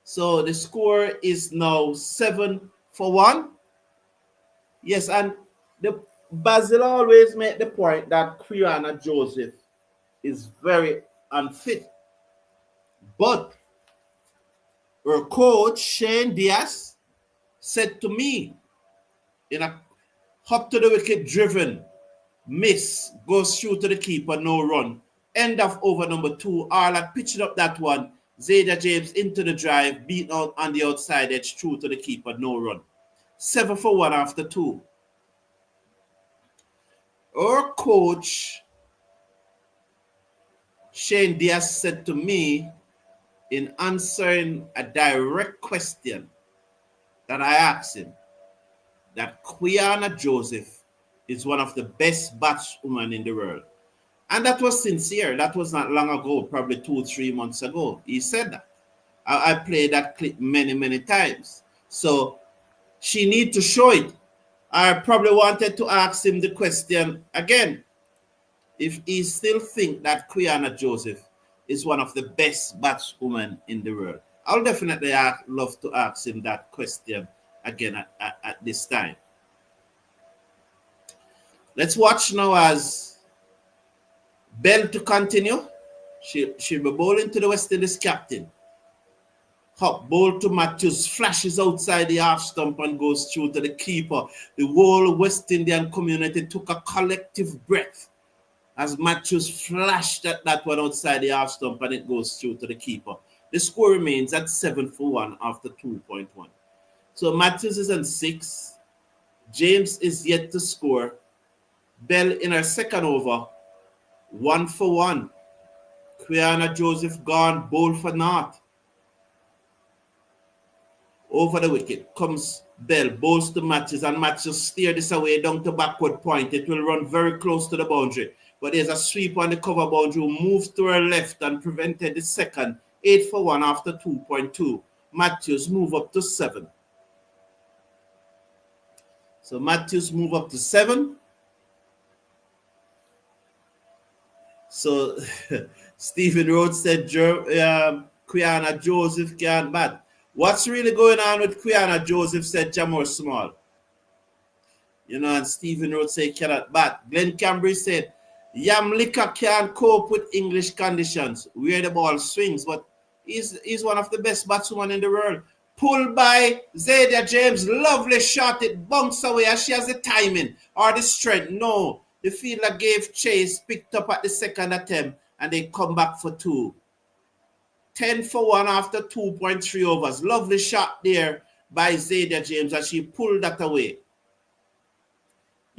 So the score is now 7-1. Yes, and the Basil always make the point that Quiana Joseph is very unfit. But her coach, Shane Diaz, said to me in a hop to the wicket driven miss, goes through to the keeper, no run. End of over number 2. Arla pitching up that one. Zayda James into the drive, beat out on the outside edge, through to the keeper, no run. 7-1 after 2. Our coach, Shane Diaz, said to me in answering a direct question that I asked him that Quiana Joseph is one of the best batswomen in the world. And that was sincere. That was not long ago, probably 2-3 months ago. He said that. I played that clip many, many times. So she need to show it. I probably wanted to ask him the question again. If he still think that Quiana Joseph is one of the best batswomen in the world. I'll definitely love to ask him that question again at this time. Let's watch now as Bell to continue. She'll be bowling to the West Indies captain. Hop ball to Matthews, flashes outside the half stump and goes through to the keeper. The whole West Indian community took a collective breath as Matthews flashed at that one outside the half stump and it goes through to the keeper. The score remains at 7-1 after 2.1. So Matthews is on 6. James is yet to score. Bell in her second over, 1-1. Quiana Joseph gone, bowl for naught. Over the wicket comes Bell, bowls to Matthews, and Matthews steer this away down to backward point. It will run very close to the boundary. But there's a sweep on the cover boundary who moves to her left and prevented the second. 8-1 after 2.2. Matthews move up to 7. So Matthews move up to 7. So Stephen Rhodes said Quiana Joseph can't bat. What's really going on with Quiana Joseph, said Jamor Small. You know, and Stephen Rhodes said cannot bat. Glenn Cambry said Yam Licker can't cope with English conditions where the ball swings, but he's one of the best batsmen in the world. Pulled by Zayda James, lovely shot, it bunks away as she has the timing or the strength. No, the fielder gave chase, picked up at the second attempt, and they come back for 2. 10-1 after 2.3 overs. Lovely shot there by Zayda James as she pulled that away.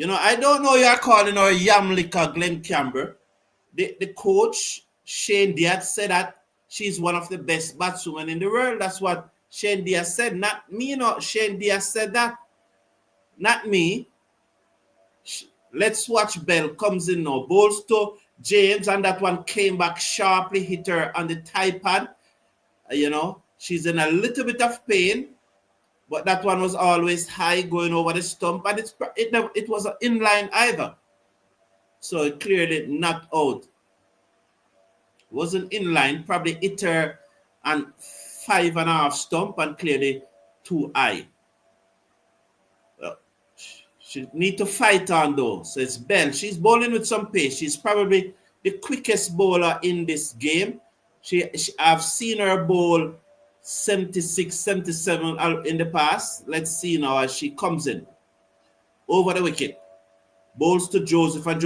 I don't know you're calling her Yamlika Glenn Campbell. The coach, Shane Diaz, said that she's one of the best batswomen in the world. That's what Shane Diaz said. Not me, Shane Diaz said that. Not me. Let's watch Bell comes in now. Bowls to James, and that one came back sharply, hit her on the thigh pad. She's in a little bit of pain, but that one was always high going over the stump, and it was inline either. So it clearly knocked out. Wasn't inline, probably hit her on 5.5 stump and clearly too high. She need to fight on though. So it's Bell. She's bowling with some pace. She's probably the quickest bowler in this game. I've seen her bowl 76, 77 in the past. Let's see now as she comes in. Over the wicket. Bowls to Joseph, and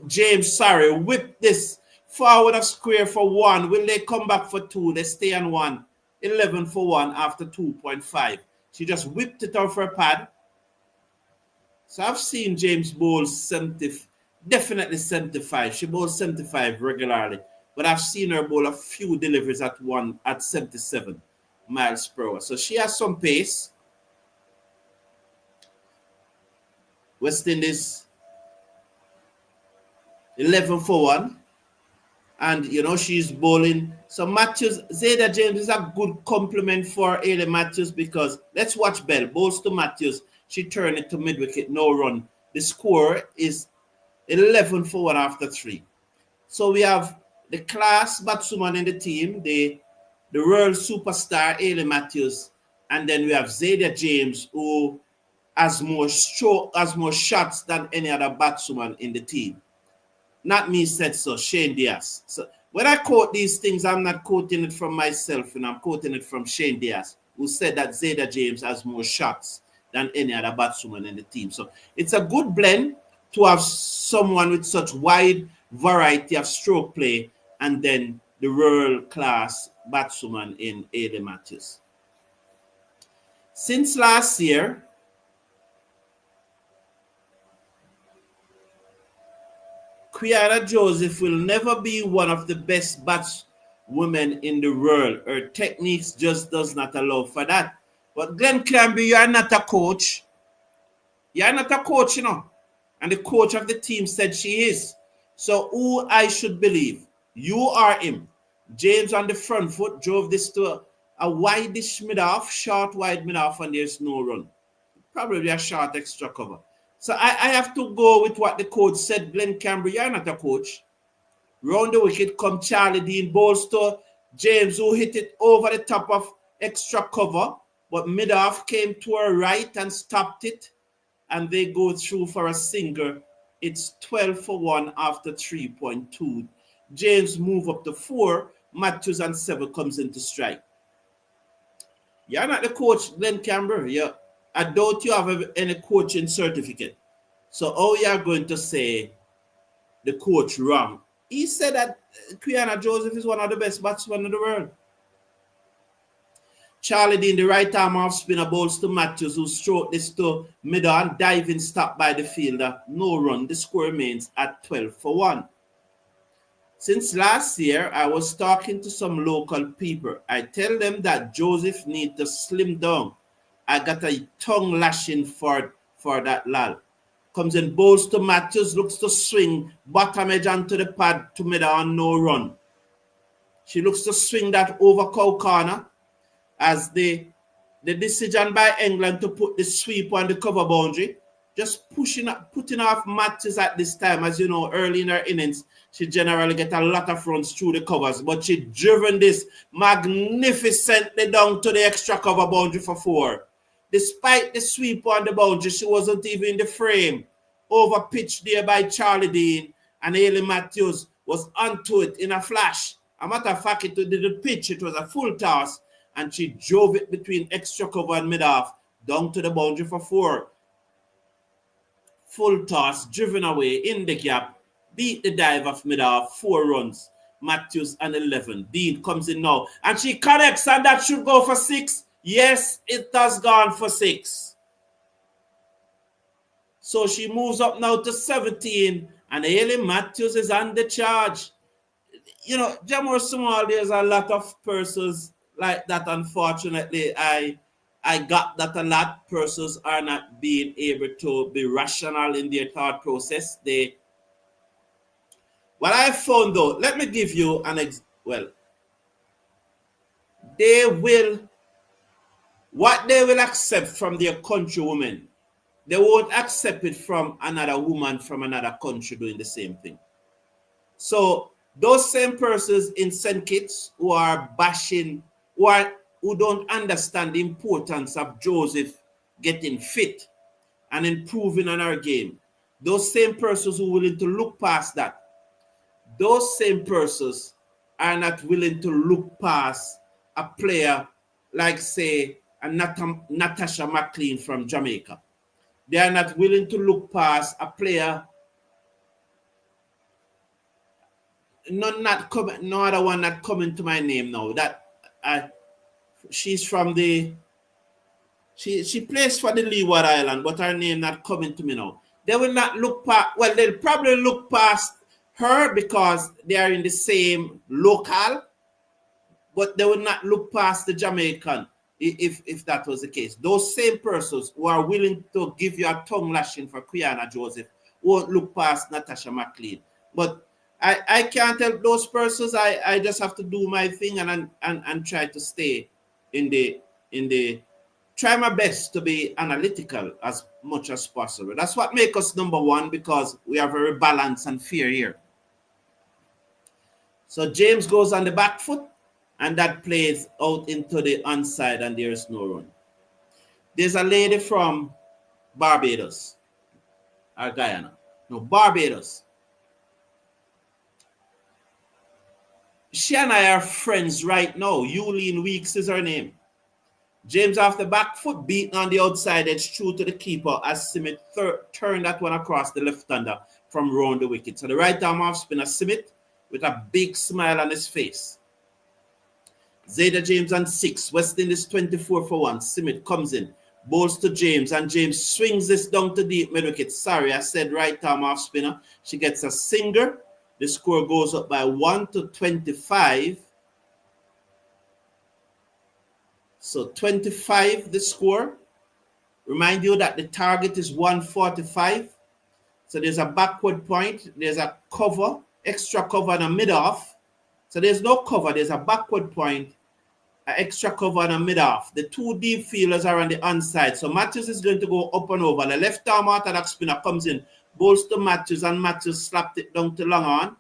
James whip this forward of square for 1. Will they come back for 2? They stay on 1. 11 for 1 after 2.5. She just whipped it off her pad. So I've seen James bowl 70, definitely 75. She bowls 75 regularly. But I've seen her bowl a few deliveries at 77 miles per hour. So she has some pace. West Indies 11 for 1. And, she's bowling. So Zayda James is a good compliment for Ailey Matthews, because let's watch Bell. Bowls to Matthews. She turned it to mid-wicket, no run. The score is 11 for 1 after 3. So we have the class batswoman in the team, the world superstar Ailey Matthews, and then we have Zayda James, who has more shots than any other batswoman in the team. Not me said so, Shane Diaz. So when I quote these things, I'm not quoting it from myself, and I'm quoting it from Shane Diaz, who said that Zayda James has more shots than any other batswoman in the team. So it's a good blend to have someone with such wide variety of stroke play, and then the world-class batswoman in Ailey Matthews. Since last year, Quiana Joseph will never be one of the best batswomen in the world. Her techniques just does not allow for that. But Glenn Campbell, you are not a coach. You are not a coach, And the coach of the team said she is. So who I should believe? You or him? James on the front foot drove this to a wide-ish mid-off, short wide mid-off, and there's no run. Probably a short extra cover. So I have to go with what the coach said. Glenn Campbell, you're not a coach. Round the wicket come Charlie Dean, bowls to James, who hit it over the top of extra cover, but mid-off came to her right and stopped it, and they go through for a single. It's 12 for 1 after 3.2. James move up to 4. Matthews and 7 comes into strike. You're not the coach, Glenn Campbell. I doubt you have any coaching certificate. So how you are going to say the coach wrong? He said that Quiana Joseph is one of the best batsmen in the world. Charlie Dean, the right arm off spinner, bowls to Matthews, who stroked this to mid-on, diving stop by the fielder. No run. The score remains at 12 for 1. Since last year, I was talking to some local people. I tell them that Joseph needs to slim down. I got a tongue lashing for that lad. Comes in, bowls to Matthews, looks to swing, bottom edge onto the pad to mid-on, no run. She looks to swing that over cow corner, as the decision by England to put the sweep on the cover boundary, just putting off Matthews at this time. As you know, early in her innings, she generally get a lot of runs through the covers, but she driven this magnificently down to the extra cover boundary for 4. Despite the sweep on the boundary, she wasn't even in the frame. Over pitch there by Charlie Dean, and Ailey Matthews was onto it in a flash. A matter of fact, it didn't pitch, it was a full toss, and she drove it between extra cover and mid-off down to the boundary for 4. Full toss, driven away in the gap, beat the dive of mid-off, 4 runs. Matthews and 11. Dean comes in now, and she connects, and that should go for 6. Yes, it has gone for 6. So she moves up now to 17, and Haley Matthews is on the charge. You know, Jamor Small, there's a lot of persons like that. Unfortunately, I got that a lot. Persons are not being able to be rational in their thought process. What I found though, let me give you they will, what they will accept from their countrywomen, they won't accept it from another woman from another country doing the same thing. So those same persons in St. Kitts who are bashing, who don't understand the importance of Joseph getting fit and improving on our game, those same persons who are willing to look past that, those same persons are not willing to look past a player like, say, a Natasha McLean from Jamaica. They are not willing to look past a player, no other one not coming to my name now. She's from she plays for the Leeward Island, but her name not coming to me now. They will not look past, well, they'll probably look past her because they are in the same local, but they will not look past the Jamaican if that was the case. Those same persons who are willing to give you a tongue lashing for Quiana Joseph won't look past Natasha McLean. But I can't help those persons. I just have to do my thing and try to stay in the try my best to be analytical as much as possible. That's what makes us number one, because we are very balanced and fair here. So James goes on the back foot, and that plays out into the onside, and there is no run. There's a lady from Barbados, or Guyana. No, Barbados. She and I are friends right now. Yulene Weeks is her name. James off the back foot, beaten on the outside edge through to the keeper as Simit turned that one across the left-hander from round the wicket. So the right arm off spinner Simit with a big smile on his face. Zayda James on 6. West Indies 24 for 1. Simit comes in, bowls to James, and James swings this down to deep mid wicket. Sorry, I said right arm off spinner. She gets a singer. The score goes up by 1 to 25. So 25 the score. Remind you that the target is 145. So there's a backward point. There's a cover, extra cover and a mid-off. So there's no cover. There's a backward point, an extra cover and a mid-off. The two deep fielders are on the onside. So Matthews is going to go up and over. The left arm orthodox spinner comes in, bowls to Matthews, and Matthews slapped it down to long on.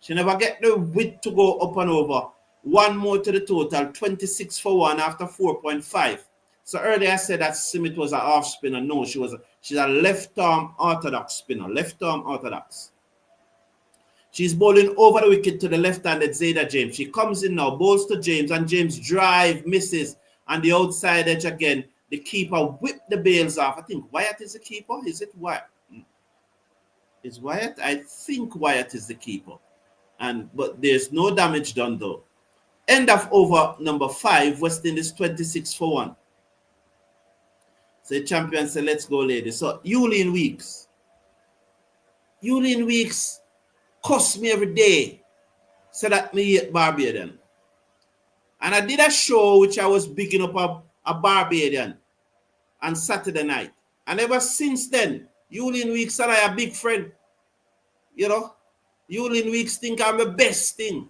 She never get the width to go up and over. One more to the total, 26 for 1 after 4.5. So earlier I said that Simit was an off spinner. No, she's a left arm orthodox spinner, left arm orthodox. She's bowling over the wicket to the left-handed Zayda James. She comes in now, bowls to James, and James drive, misses on the outside edge again. The keeper whipped the bails off. I think Wyatt is the keeper. Is it Wyatt? Is Wyatt? I think Wyatt is the keeper. But there's no damage done though. End of over number 5, West Indies 26 for 1. So the champion said, let's go, ladies. So Yulene Weeks. Yulene Weeks cuss me every day. Said that me hate Barbadian. And I did a show which I was bigging up a Barbadian on Saturday night. And ever since then, Yulene Weeks and I are big friend. You know, Yulene Weeks think I'm the best thing.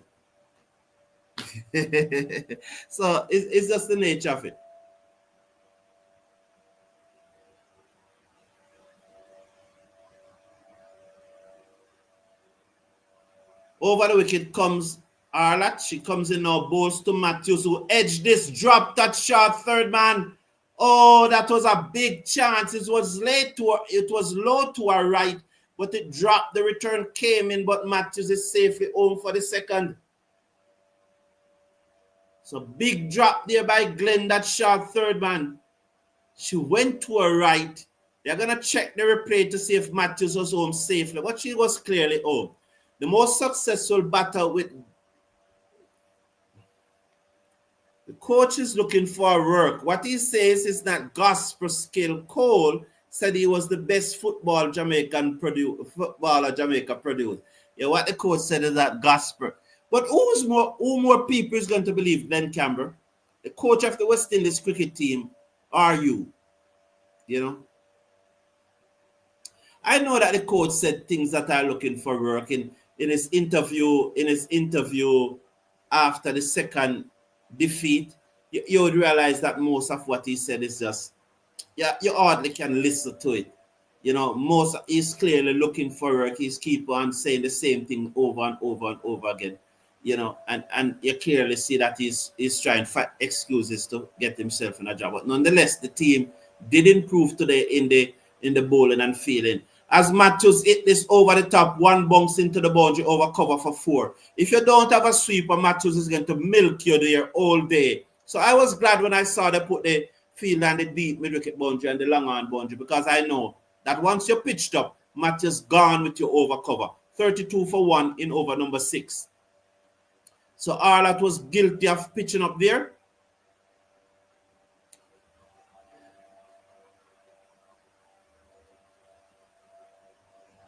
So it's just the nature of it. Over the wicket comes Arlat. She comes in now, bowls to Matthews, who edged this, dropped that shot, third man. Oh, that was a big chance. It was low to her right, but it dropped. The return came in, but Matthews is safely home for the second. So big drop there by Glenn, that shot, third man. She went to her right. They're going to check the replay to see if Matthews was home safely, but she was clearly home. The most successful batter with the coach is looking for work. What he says is not gospel skill. Cole said he was the best footballer Jamaica produced. Yeah, what the coach said is that gospel. But who more people is going to believe Glenn Campbell, the coach of the West Indies cricket team, are you? You know? I know that the coach said things that are looking for work in his interview after the second defeat. You would realize that most of what he said is just, yeah, you hardly can listen to it. You know, most he's clearly looking for work. He's keep on saying the same thing over and over and over again. You know, and you clearly see that he's trying to find excuses to get himself in a job. But nonetheless, the team did improve today in the bowling and fielding. As Matthews hit this over the top, one bounce into the boundary over cover for 4. If you don't have a sweeper, Matthews is going to milk you there all day. So I was glad when I saw they put the field and the deep mid-wicket boundary and the long on boundary, because I know that once you're pitched up, Matthews gone with your over cover. 32 for 1 in over number 6. So Arlott was guilty of pitching up there.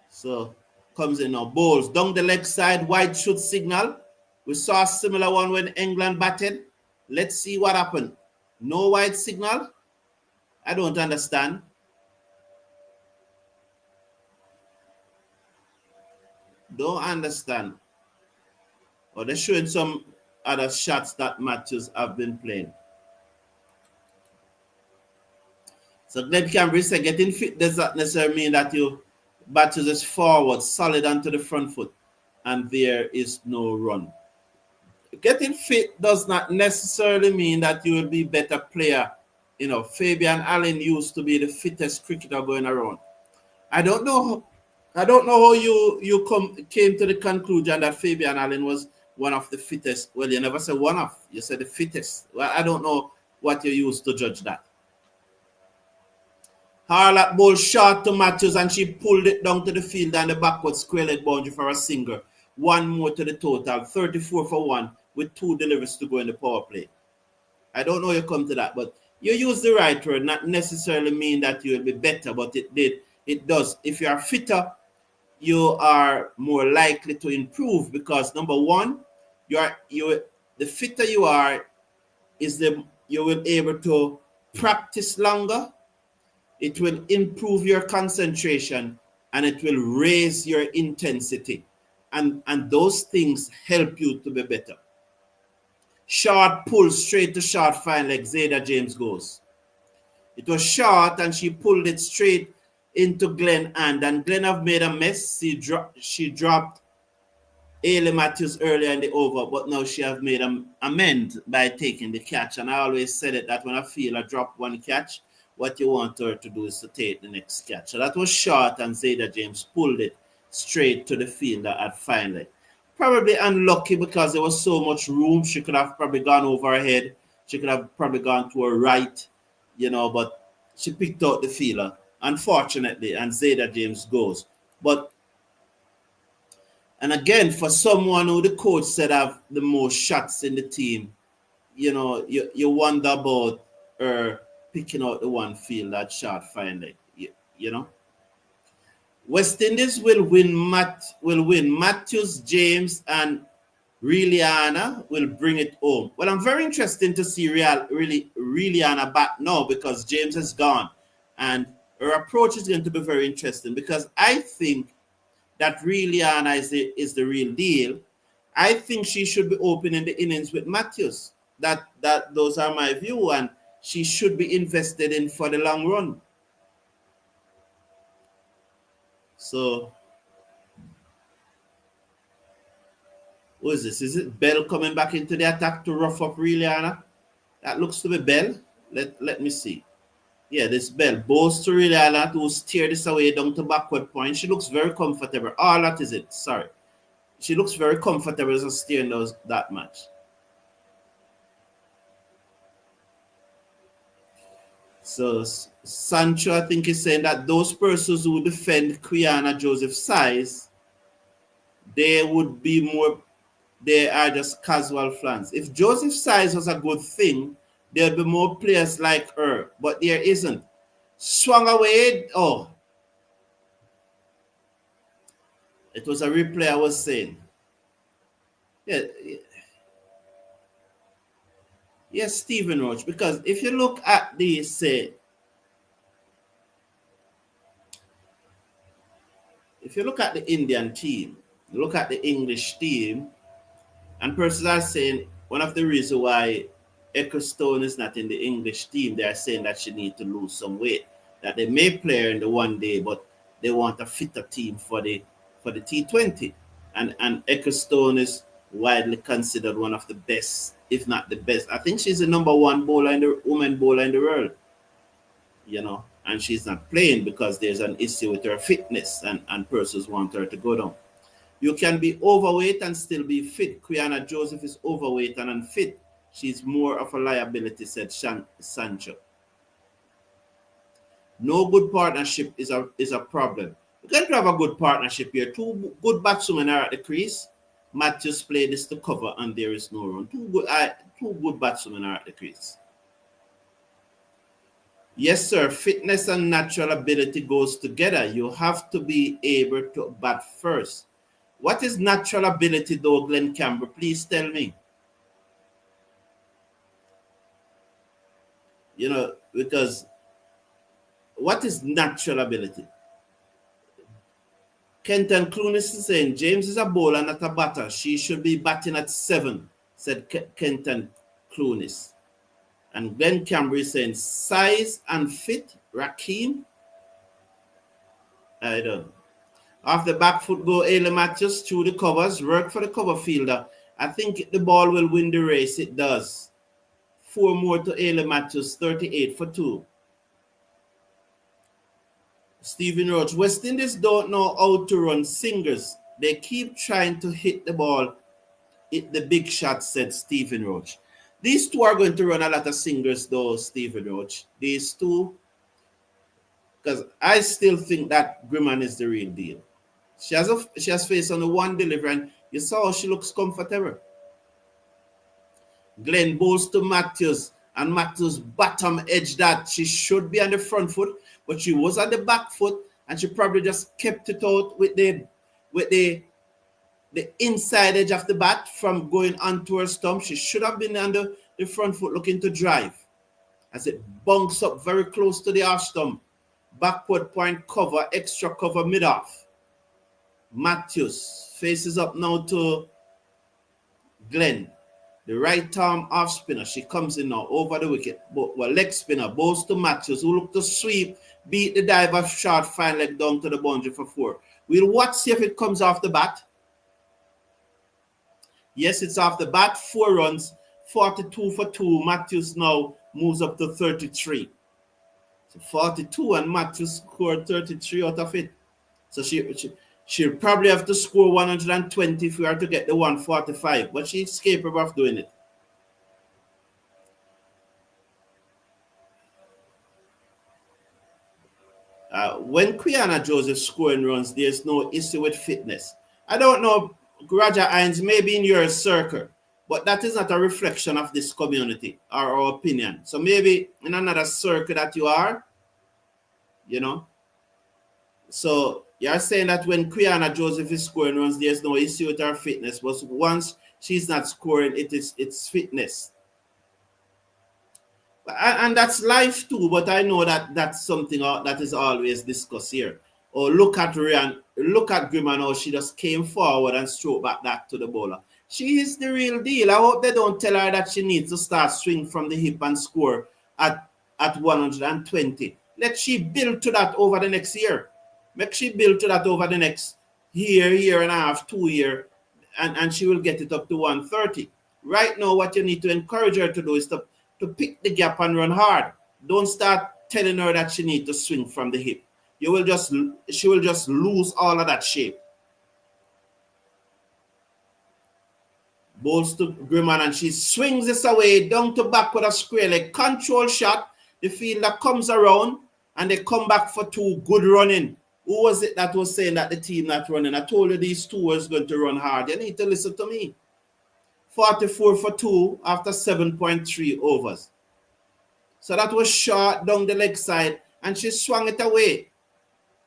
So comes in now. Bowls down the leg side. White should signal. We saw a similar one when England batted. Let's see what happened. No white signal. I don't understand. Don't understand. Or they're showing some other shots that Matthews have been playing. So Glenn Campbell said getting fit does not necessarily mean that you Matthews is forward, solid onto the front foot, and there is no run. Getting fit does not necessarily mean that you will be a better player. You know, Fabian Allen used to be the fittest cricketer going around. I don't know how you came to the conclusion that Fabian Allen was one of the fittest. Well, you never said one of. You said the fittest. Well, I don't know what you used to judge that. Arlott bowled short to Matthews and she pulled it down to the field and the backward square leg boundary for a single. One more to the total, 34 for 1 with 2 deliveries to go in the power play. I don't know you come to that, but you use the right word, not necessarily mean that you will be better, but it does. If you are fitter, you are more likely to improve because number one, the fitter you are, you will be able to practice longer. It will improve your concentration and it will raise your intensity. And those things help you to be better. Short pull straight to short fine leg, Zayda James goes. It was short and she pulled it straight into Glenn and Glenn have made a mess. She dropped Ailey Matthews earlier in the over, but now she have made an amend by taking the catch. And I always said it that when I feel I drop one catch, what you want her to do is to take the next catch. So that was short and Zayda James pulled it straight to the fielder at fine leg. Probably unlucky because there was so much room. She could have probably gone over her head. She could have probably gone to her right, but she picked out the fielder, unfortunately, and Zayda James goes. And again, for someone who the coach said have the most shots in the team, you wonder about her picking out the one field that shot finally, West Indies will win. Matthews, James, and Reliana will bring it home. Well, I'm very interested to see Reliana back now because James is gone, and her approach is going to be very interesting because I think that Reliana is the real deal. I think she should be opening the innings with Matthews. Those are my view, and she should be invested in for the long run. So, who is this? Is it Bell coming back into the attack to rough up Reliana? That looks to be Bell. Let me see. Yeah, this Bell. Bows to Reliana to steer this away down to backward point. She looks very comfortable. Oh, that is it. Sorry. She looks very comfortable as a steering that match. So Sancho, I think, is saying that those persons who defend Quiana Joseph size, they are just casual fans. If Joseph size was a good thing, there'd be more players like her, but there isn't. Swung away. Oh, it was a replay I was saying. Yeah, yes, Stephen Roach. Because if you look at the, say, if you look at the Indian team, look at the English team, and persons are saying one of the reasons why Ecclestone is not in the English team, they are saying that she needs to lose some weight. That they may play her in the one day, but they want a fitter team for the T20. And Ecclestone is widely considered one of the best, if not the best. I think she's the number one bowler in the woman bowler in the world. You know, and she's not playing because there's an issue with her fitness, and persons want her to go down. You can be overweight and still be fit. Quiana Joseph is overweight and unfit. She's more of a liability, said Sancho. No good partnership is a problem. You can't have a good partnership here. Two good batsmen are at the crease. Matthews played this to cover and there is no run. Two good batsmen are at the crease. Yes, sir. Fitness and natural ability goes together. You have to be able to bat first. What is natural ability though, Glenn Campbell? Please tell me. You know, because what is natural ability? Kenton Clunis is saying, James is a bowler, not a batter. She should be batting at 7, said Kenton Clunis. And Glenn Campbell is saying, size and fit, Rakeem? I don't know. Off the back foot go Ailey Matthews through the covers. Work for the cover fielder. I think the ball will win the race. It does. 4 more to Ailey Matthews, 38 for 2. Stephen Roach. West Indies don't know how to run singers. They keep trying to hit the ball. Hit the big shot, said Stephen Roach. These two are going to run a lot of singers though, Stephen Roach. These two. Because I still think that Griman is the real deal. She has faced on the one delivery, and you saw how she looks comfortable. Glenn bowls to Matthews, and Matthews bottom edge that. She should be on the front foot, but she was on the back foot, and she probably just kept it out with the inside edge of the bat from going onto her stump. She should have been on the front foot looking to drive. As it bunks up very close to the off stump. Backward point cover, extra cover mid-off. Matthews faces up now to Glenn. The right arm off spinner. She comes in now over the wicket. Leg spinner bows to Matthews, who look to sweep, beat the diver short, fine leg down to the boundary for 4. We'll watch, see if it comes off the bat. Yes, it's off the bat. 4 runs, 42 for 2. Matthews now moves up to 33. So 42 and Matthews scored 33 out of it. So she'll probably have to score 120 if we are to get the 145, but she's capable of doing it. When Quiana Joseph scoring runs, there's no issue with fitness. I don't know, Raja Hines, maybe in your circle, but that is not a reflection of this community or our opinion. So maybe in another circle that you are, you know. So you're saying that when Quiana Joseph is scoring runs, there's no issue with her fitness. But once she's not scoring, it's fitness. And that's life too, but I know that that's something that is always discussed here. Or look at Griman, how she just came forward and stroked back that to the bowler. She is the real deal. I hope they don't tell her that she needs to start swing from the hip and score at 120. Let she build to that over the next year. Make she build to that over the next year and a half, 2 years, and she will get it up to 130. Right now, what you need to encourage her to do is to pick the gap and run hard. Don't start telling her that she needs to swing from the hip. She will just lose all of that shape. Bowls to Griman, and she swings this away down to back with a square leg. Control shot. The fielder comes around, and they come back for 2. Good running. Who was it that was saying that the team not running? I told you these 2 was going to run hard. You need to listen to me. 44 for 2 after 7.3 overs. So that was short down the leg side. and she swung it away.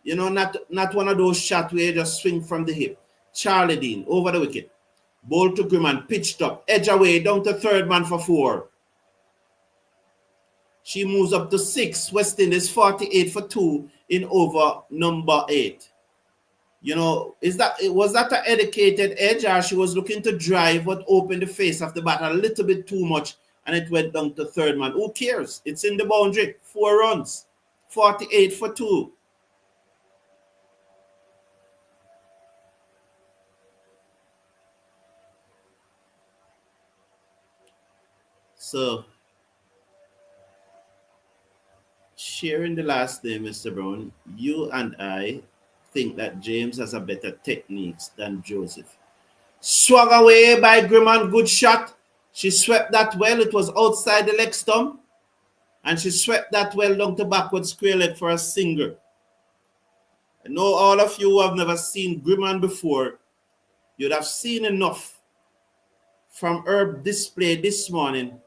You know, not one of those shots where you just swing from the hip. Charlie Dean over the wicket. Ball to Griman, pitched up, edge away, down to third man for 4. She moves up to 6. West Indies 48 for 2 in over number 8. You know, was that an educated edge, or she was looking to drive but open the face of the bat a little bit too much and it went down to third man? Who cares? It's in the boundary. 4 runs. 48 for 2. So, sharing the last name, Mr. Brown, you and I think that James has a better techniques than Joseph. Swung away by Griman, good shot. She swept that well. It was outside the leg stump. And she swept that well down to backward square leg for a single. I know all of you who have never seen Griman before, you'd have seen enough from her display this morning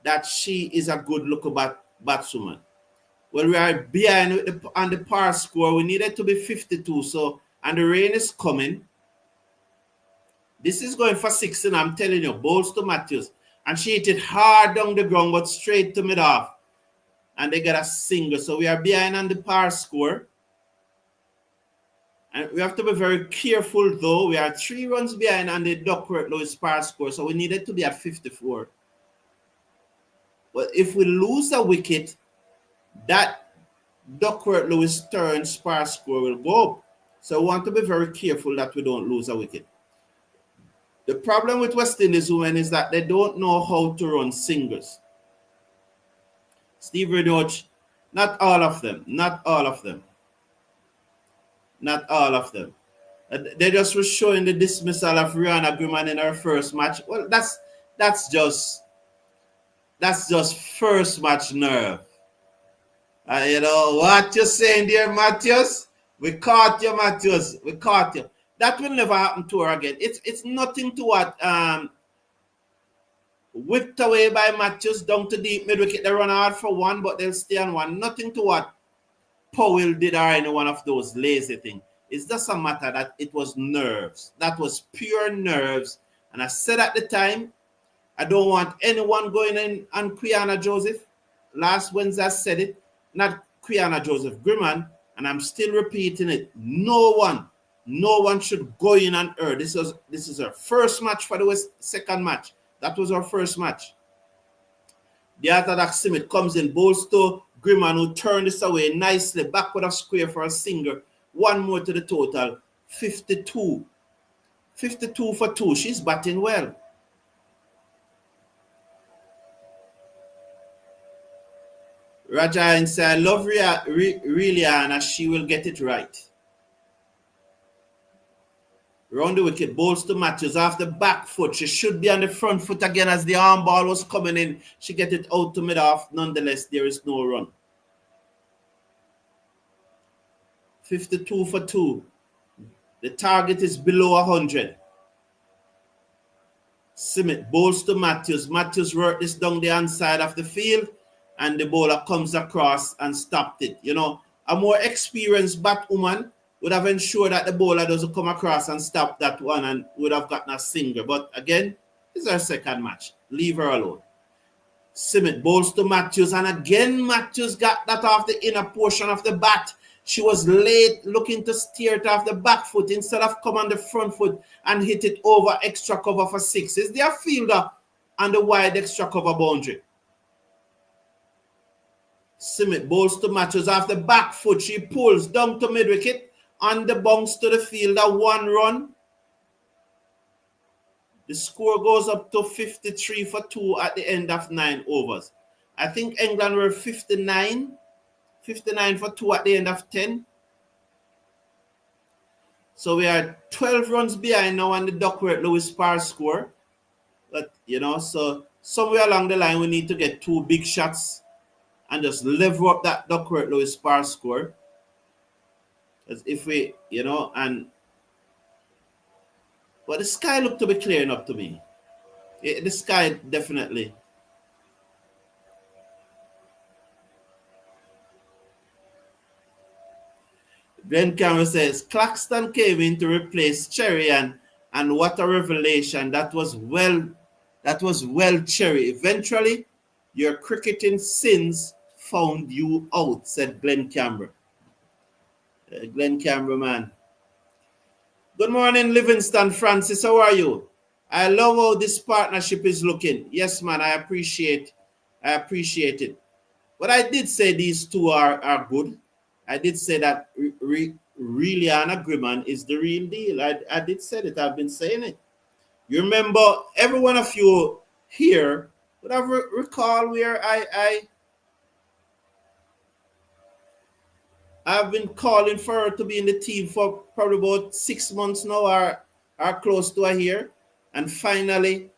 that she is a good looking batswoman. Well, we are behind on the par score. We needed to be 52. So, and the rain is coming. This is going for 16. I'm telling you, balls to Matthews. And she hit it hard down the ground, but straight to mid-off. And they get a single. So we are behind on the par score. And we have to be very careful, though. We are 3 runs behind on the Duckworth-Lewis par score. So we needed to be at 54. But if we lose a wicket, that Duckworth-Lewis turns par score will go up. So we want to be very careful that we don't lose a wicket. The problem with West Indies women is that they don't know how to run singles. Steve Redoch, not all of them. They just were showing the dismissal of Rihanna Griman in her first match. Well, that's just first match nerve. You know what you're saying there, Matthews? We caught you, Matthews. We caught you. That will never happen to her again. It's nothing to what whipped away by Matthews down to deep mid wicket. They run hard for 1, but they'll stay on 1. Nothing to what Powell did or any one of those lazy things. It's just a matter that it was nerves. That was pure nerves. And I said at the time, I don't want anyone going in on Quiana Joseph. Last Wednesday I said it. Not Quiana Joseph Griman. And I'm still repeating it. No one should go in on her. This is her first match for the second match. That was our first match. The orthodox Simit comes in, bowls to Griman, who turned this away nicely, backward of square for a single. 1 more to the total. 52. 52 for 2. She's batting well. Raja said, I love Rihanna. She will get it right. Round the wicket, bowls to Matthews off the back foot. She should be on the front foot again as the arm ball was coming in. She get it out to mid-off. Nonetheless, there is no run. 52 for 2. The target is below 100. Simit bowls to Matthews. Matthews worked this down the inside of the field, and the bowler comes across and stopped it. You know, a more experienced batwoman would have ensured that the bowler doesn't come across and stop that one and would have gotten a single. But again, it's her second match. Leave her alone. Simit bowls to Matthews, and again Matthews got that off the inner portion of the bat. She was late looking to steer it off the back foot instead of come on the front foot and hit it over extra cover for 6. Is there a fielder on the wide extra cover boundary? Simit bowls to Matthews off the back foot. She pulls down to mid wicket. On the bounce to the fielder, 1 run. The score goes up to 53 for 2 at the end of 9 overs. I think England were 59 for 2 at the end of 10. So we are 12 runs behind now on the Duckworth-Lewis par score. But, you know, so somewhere along the line, we need to get 2 big shots and just level up that Duckworth-Lewis par score. As if we, you know, but the sky looked to be clearing up to me. The sky definitely. Glenn Cameron says, Claxton came in to replace Cherry and what a revelation. That was well, Cherry. Eventually, your cricketing sins found you out, said Glenn Cameron. Glenn Cameron, man. Good morning, Livingston Francis. How are you? I love how this partnership is looking. Yes, man, I appreciate it. But I did say these two are good. I did say that really Anna Griman is the real deal. I did say it. I've been saying it. You remember, every one of you here would have recall where I've been calling for her to be in the team for probably about 6 months now, or close to a year. And finally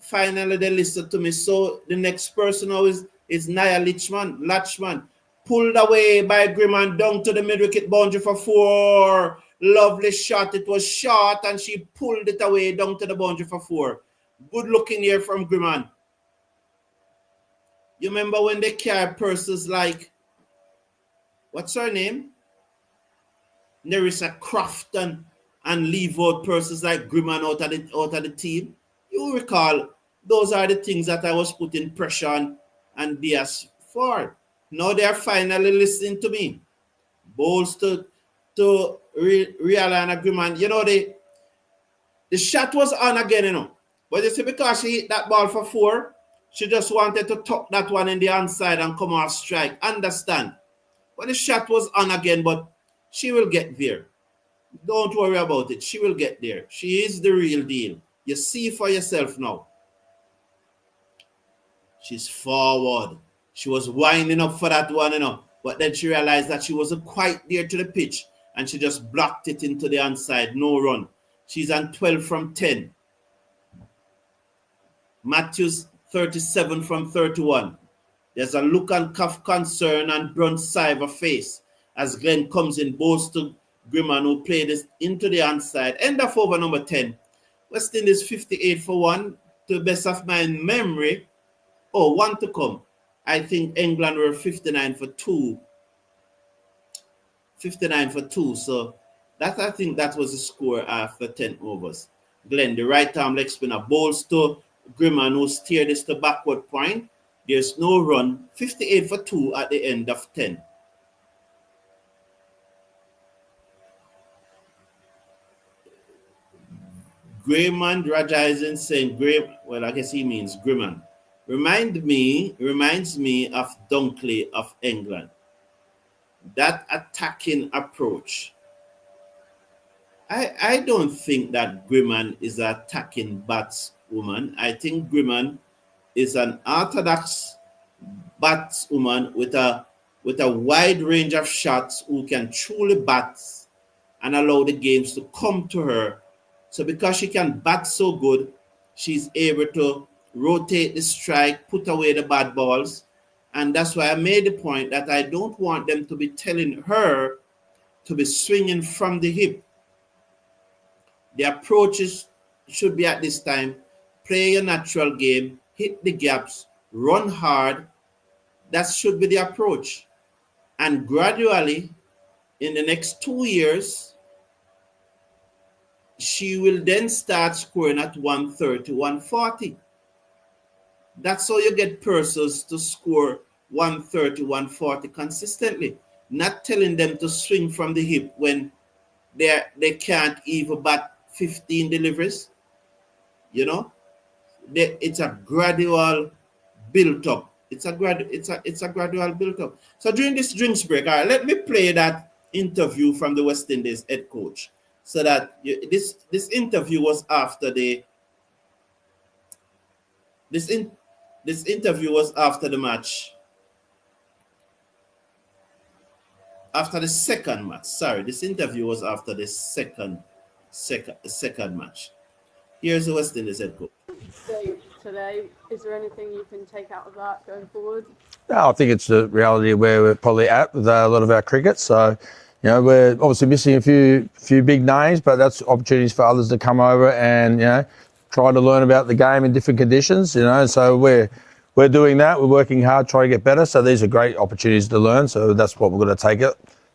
they listened to me. So the next person now is Nia Latchman. Pulled away by Griman down to the mid-wicket boundary for 4. Lovely shot. It was short and she pulled it away down to the boundary for 4. Good looking here from Griman. You remember when they carry purses like, what's her name? Nerissa Crofton, and leave out purses like Griman out of the team. You recall, those are the things that I was putting pressure on and Diaz for. Now they are finally listening to me. Bowls to realign Griman. You know, the shot was on again, you know. But you see, because she hit that ball for 4, she just wanted to tuck that one in the onside and come off strike. Understand? But the shot was on again, but she will get there. Don't worry about it. She will get there. She is the real deal. You see for yourself now. She's forward. She was winding up for that one, you know. But then she realized that she wasn't quite near to the pitch, and she just blocked it into the onside. No run. She's on 12 from 10. Matthews 37 from 31. There's a look and cough concern and bronze Cyber face as Glenn comes in, bows to Griman, who played this into the onside. End of over number 10. West Indies 58 for 1. To the best of my memory. Oh, 1 to come. I think England were 59 for 2. 59 for 2. So I think that was the score after 10 overs. Glenn, the right arm leg spinner, bowls to Griman, who steered this to backward point. There's no run. 58 for 2 at the end of 10. Grayman Raja saying well, I guess he means Griman. Reminds me of Dunkley of England. That attacking approach. I don't think that Griman is an attacking batswoman. I think Griman is an orthodox batswoman with a wide range of shots who can truly bat and allow the games to come to her. So because she can bat so good, she's able to rotate the strike, put away the bad balls. And that's why I made the point that I don't want them to be telling her to be swinging from the hip. The approaches should be at this time, play your natural game, hit the gaps, run hard. That should be the approach. And gradually, in the next 2 years, she will then start scoring at 130, 140. That's how you get persons to score 130, 140 consistently. Not telling them to swing from the hip when they can't even bat 15 deliveries. You know, it's a gradual build up. It's a gradual build up. So during this drinks break, all right, let me play that interview from the West Indies head coach. So that this interview was after the interview was after the match. After the second match. Sorry, this interview was after the second match. Here's the West Indies head coach. So today, is there anything you can take out of that going forward? No, I think it's the reality of where we're probably at with a lot of our cricket. So, you know, we're obviously missing a few big names, but that's opportunities for others to come over and, you know, try to learn about the game in different conditions, you know. So we're doing that. We're working hard, trying to get better. So these are great opportunities to learn. So that's what we're going to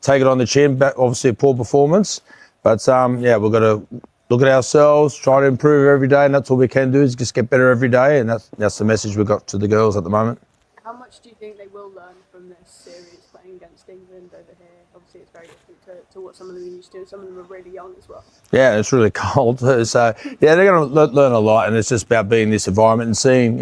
take it on the chin. But obviously, a poor performance. But yeah, we've got to look at ourselves, try to improve every day, and that's all we can do is just get better every day. And that's the message we've got to the girls at the moment. How much do you think they will learn from this series playing against England over here? Obviously, it's very different to what some of them are used to. Some of them are really young as well. Yeah, it's really cold too. So, yeah, they're going to learn a lot, and it's just about being in this environment and seeing,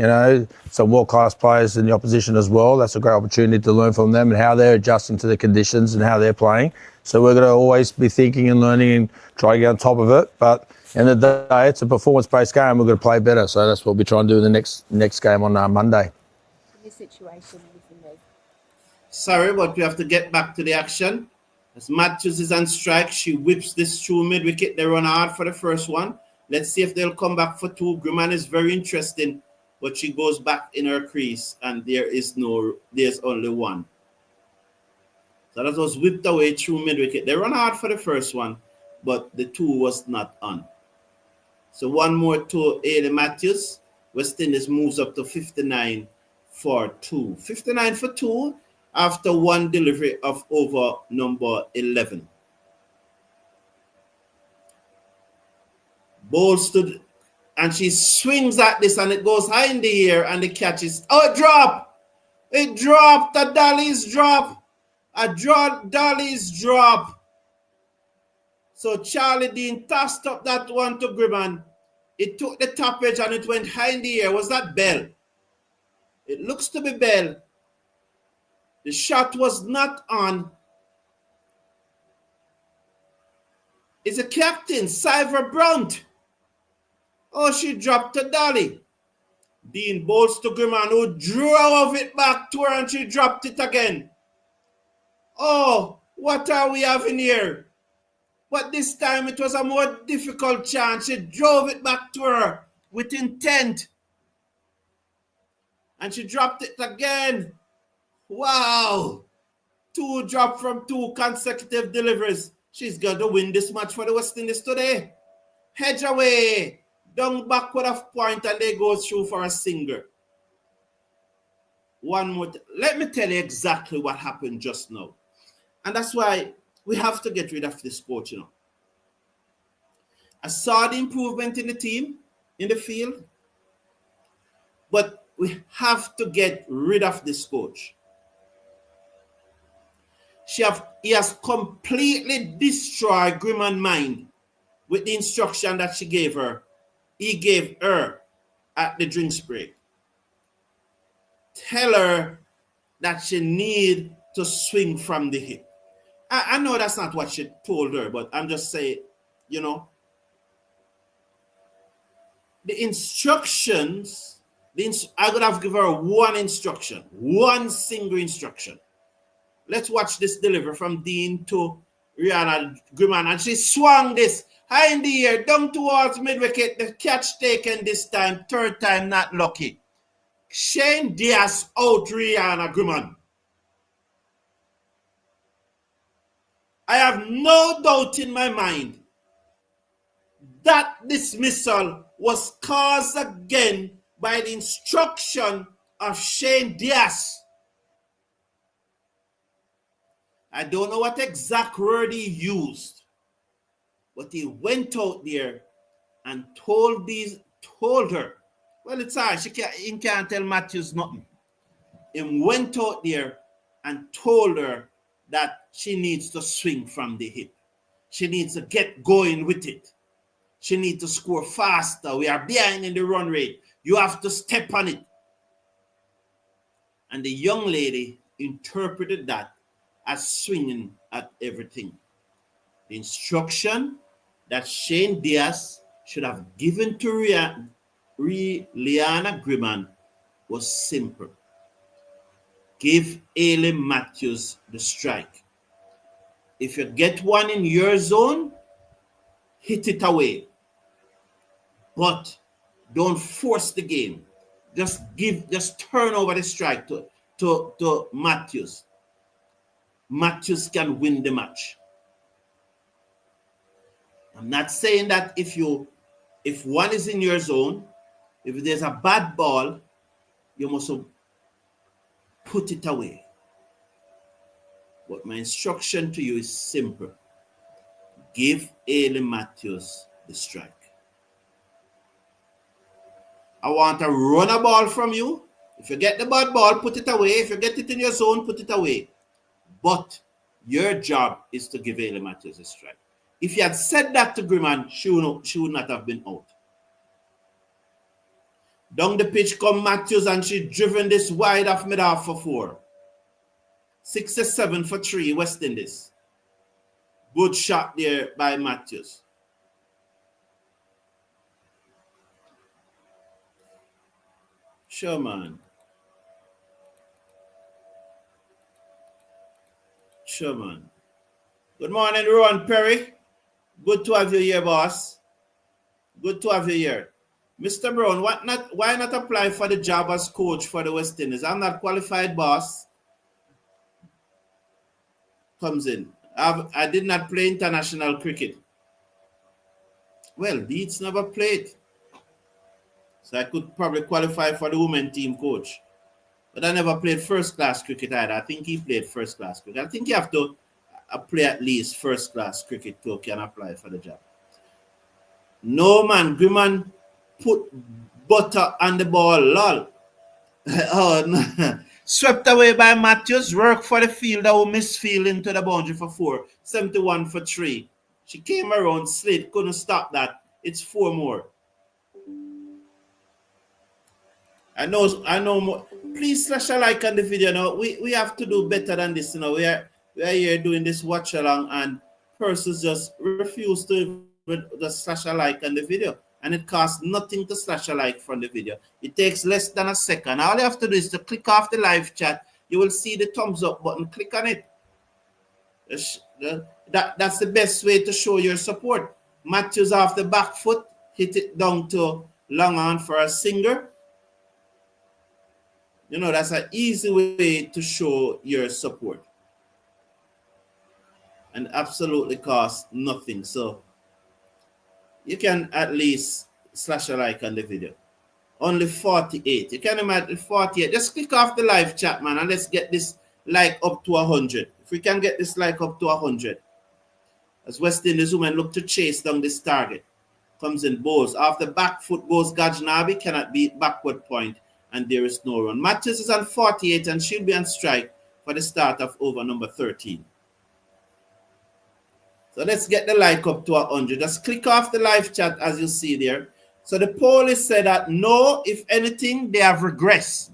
some world-class players in the opposition as well. That's a great opportunity to learn from them and how they're adjusting to the conditions and how they're playing. So we're going to always be thinking and learning and try to get on top of it. But at the end of the day, it's a performance-based game. We're going to play better. So that's what we'll try and do in the next game on Monday. This situation with the Sorry, but we have to get back to the action. As Matthews is on strike, she whips this through mid-wicket. They run hard for the first one. Let's see if they'll come back for two. Griman is very interesting, but she goes back in her crease, and there's only one. So that was whipped away through mid-wicket. They run hard for the first one, but the two was not on. So one more to Ailey Matthews. West Indies moves up to 59 for 2. 59 for 2 after one delivery of over number 11. Ball stood, and she swings at this, and it goes high in the air, and the catch is, it dropped. It dropped. A Dolly's drop. Dolly's drop. So Charlie Dean tossed up that one to Griman. It took the top edge and it went high in the air. Was that Bell? It looks to be Bell. The shot was not on. It's a captain, Cyver Brunt. Oh, she dropped to Dolly. Dean bowls to Griman, who drove it back to her, and she dropped it again. Oh, what are we having here? But this time it was a more difficult chance. She drove it back to her with intent. And she dropped it again. Wow. 2 dropped from 2 consecutive deliveries. She's going to win this match for the West Indies today. Hedge away. Down backward of point, and they go through for a single. One more. Let me tell you exactly what happened just now. And that's why we have to get rid of this coach, I saw the improvement in the team, in the field, but we have to get rid of this coach. He has completely destroyed Griman's mind with the instruction that he gave her at the drinks break. Tell her that she needs to swing from the hip. I know that's not what she told her, but I'm just saying, the instructions, I would have given her one instruction, one single instruction. Let's watch this delivery from Dean to Rihanna Griman, and she swung this high in the air, down towards mid-wicket. The catch taken this time, third time not lucky. Shane Diaz out Rihanna Griman. I have no doubt in my mind that dismissal was caused again by the instruction of Shane Diaz. I don't know what exact word he used, but he went out there and told her, well, it's hard. He can't tell Matthews nothing. He went out there and told her that she needs to swing from the hip. She needs to get going with it. She needs to score faster. We are behind in the run rate. You have to step on it. And the young lady interpreted that as swinging at everything. The instruction that Shane Diaz should have given to Liana Griman was simple. Give Ailey Matthews the strike. If you get one in your zone, hit it away. But don't force the game. Just turn over the strike to Matthews. Matthews can win the match. I'm not saying that if one is in your zone, if there's a bad ball, you must put it away. But my instruction to you is simple. Give Ailey Matthews the strike. I want to run a ball from you. If you get the bad ball, put it away. If you get it in your zone, put it away. But your job is to give Ailey Matthews a strike. If you had said that to Griman, she would not have been out. Down the pitch come Matthews and she driven this wide off mid-off for 4. 67 for 3, West Indies. Good shot there by Matthews. Sure, man. Sure, man. Good morning, Ron Perry. Good to have you here, boss. Good to have you here. Mr. Brown, why not apply for the job as coach for the West Indies? I'm not qualified, boss. Comes in. I did not play international cricket. Well, Deeds never played. So I could probably qualify for the women team coach. But I never played first-class cricket either. I think he played first-class cricket. I think you have to play at least first-class cricket to can apply for the job. No, man. Griman put butter on the ball. Lol. Oh, no. Swept away by Matthews. Work for the fielder who misfield into the boundary for 4. 71 for 3. She came around, slid, couldn't stop that. It's 4 more. I know more. Please slash a like on the video now. We have to do better than this. We are here doing this watch along and persons just refuse to just slash a like on the video. And it costs nothing to slash a like from the video. It takes less than a second. All you have to do is to click off the live chat. You will see the thumbs up button. Click on it. That's the best way to show your support. Matthews off the back foot. Hit it down to long on for a singer. That's an easy way to show your support. And absolutely costs nothing. So you can at least slash a like on the video. Only 48. You can imagine 48. Just click off the live chat, man, and let's get this like up to 100. If we can get this like up to 100. As West Indies women look to chase down this target. Comes in, bowls. After back foot goes Gajnabi, cannot beat backward point, and there is no run. Matthews is on 48 and she'll be on strike for the start of over number 13. So let's get the like up to 100. Just click off the live chat as you see there. So the poll is said that no, if anything, they have regressed.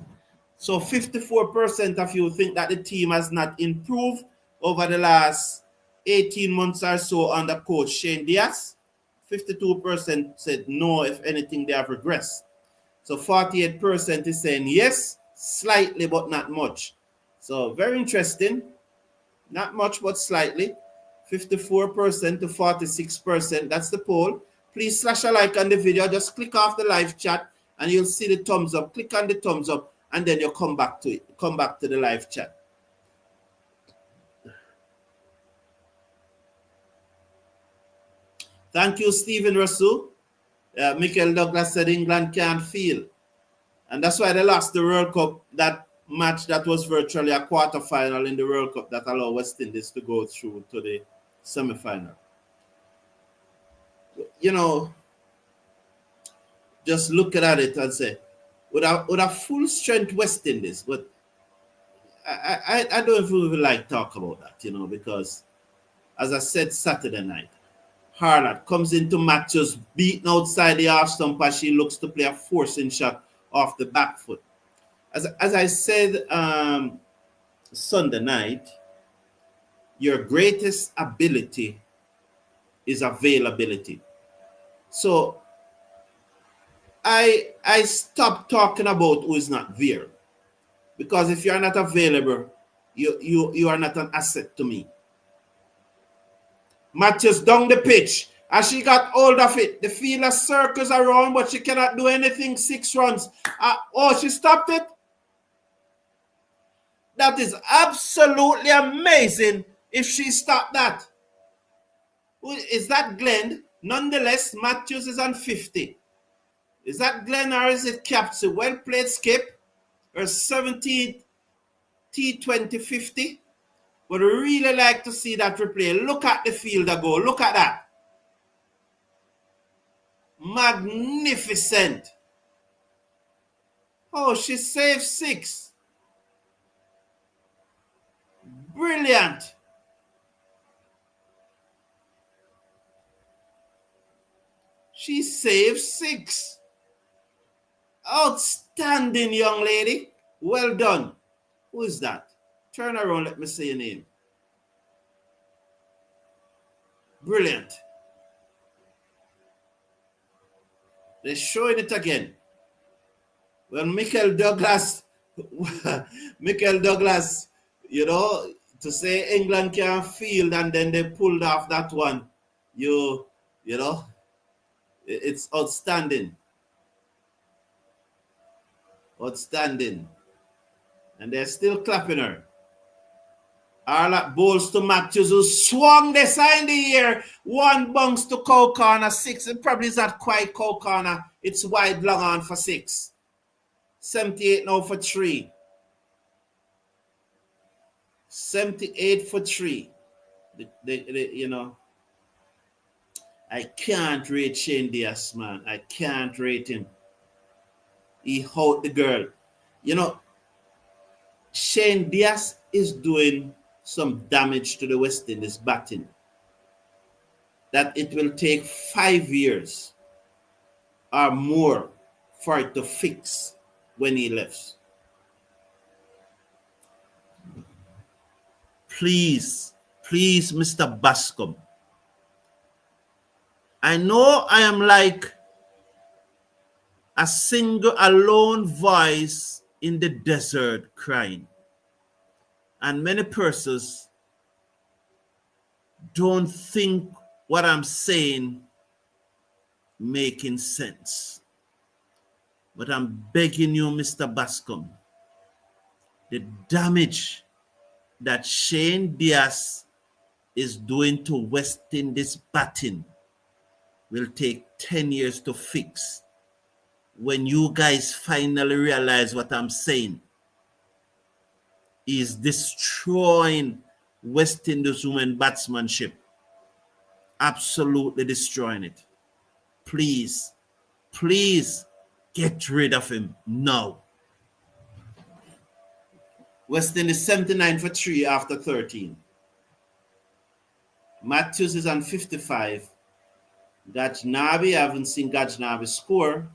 So 54% of you think that the team has not improved over the last 18 months or so under coach Shane Diaz. 52% said no, if anything, they have regressed. So 48% is saying yes, slightly, but not much. So very interesting. Not much, but slightly. 54% to 46%. That's the poll. Please slash a like on the video. Just click off the live chat and you'll see the thumbs up. Click on the thumbs up and then you'll come back to it. Come back to the live chat. Thank you, Stephen Russell. Michael Douglas said England can't feel. And that's why they lost the World Cup, that match that was virtually a quarterfinal in the World Cup that allowed West Indies to go through to the semi-final. Just looking at it and say, with a full strength West Indies, but I don't even like talk about that, because as I said Saturday night, Harland comes into Matthews, beaten outside the half stump as she looks to play a forcing shot off the back foot. As I said Sunday night, your greatest ability is availability. So I stopped talking about who is not there. Because if you are not available, you are not an asset to me. Matthews down the pitch. As she got hold of it, the fielder circles around, but she cannot do anything. 6 runs. She stopped it. That is absolutely amazing if she stopped that. Is that Glenn? Nonetheless, Matthews is on 50. Is that Glenn or is it Capsule? Well played, Skip. Her 17th T20 50. But I really like to see that replay. Look at the fielder go. Look at that. Magnificent. Oh, she saved 6. Brilliant. She saved 6. Outstanding, young lady. Well done. Who is that? Turn around, let me see your name. Brilliant. They're showing it again. Well, Michael Douglas, you know, to say England can't field and then they pulled off that one, you know, it's outstanding. Outstanding. And they're still clapping her. Arlott bowls to Matthews, who swung the side in the air. 1 bounce to cow corner, 6. It probably is not quite cow corner. It's wide long on for 6. 78 now for 3. 78 for 3. You know, I can't rate Shane Diaz, man. I can't rate him. He hurt the girl. You know, Shane Diaz is doing some damage to the West Indies batting that it will take 5 years or more for it to fix when he left. Please, Mr. Bascom. I know I am like a single alone voice in the desert crying. And many persons don't think what I'm saying making sense. But I'm begging you, Mr. Bascom, the damage that Shane Diaz is doing to West Indies batting will take 10 years to fix when you guys finally realize what I'm saying. Is destroying West Indies women batsmanship. Absolutely destroying it. Please get rid of him now. West Indies 79 for 3 after 13. Matthews is on 55. Gajnabi, I haven't seen Gajnabi score.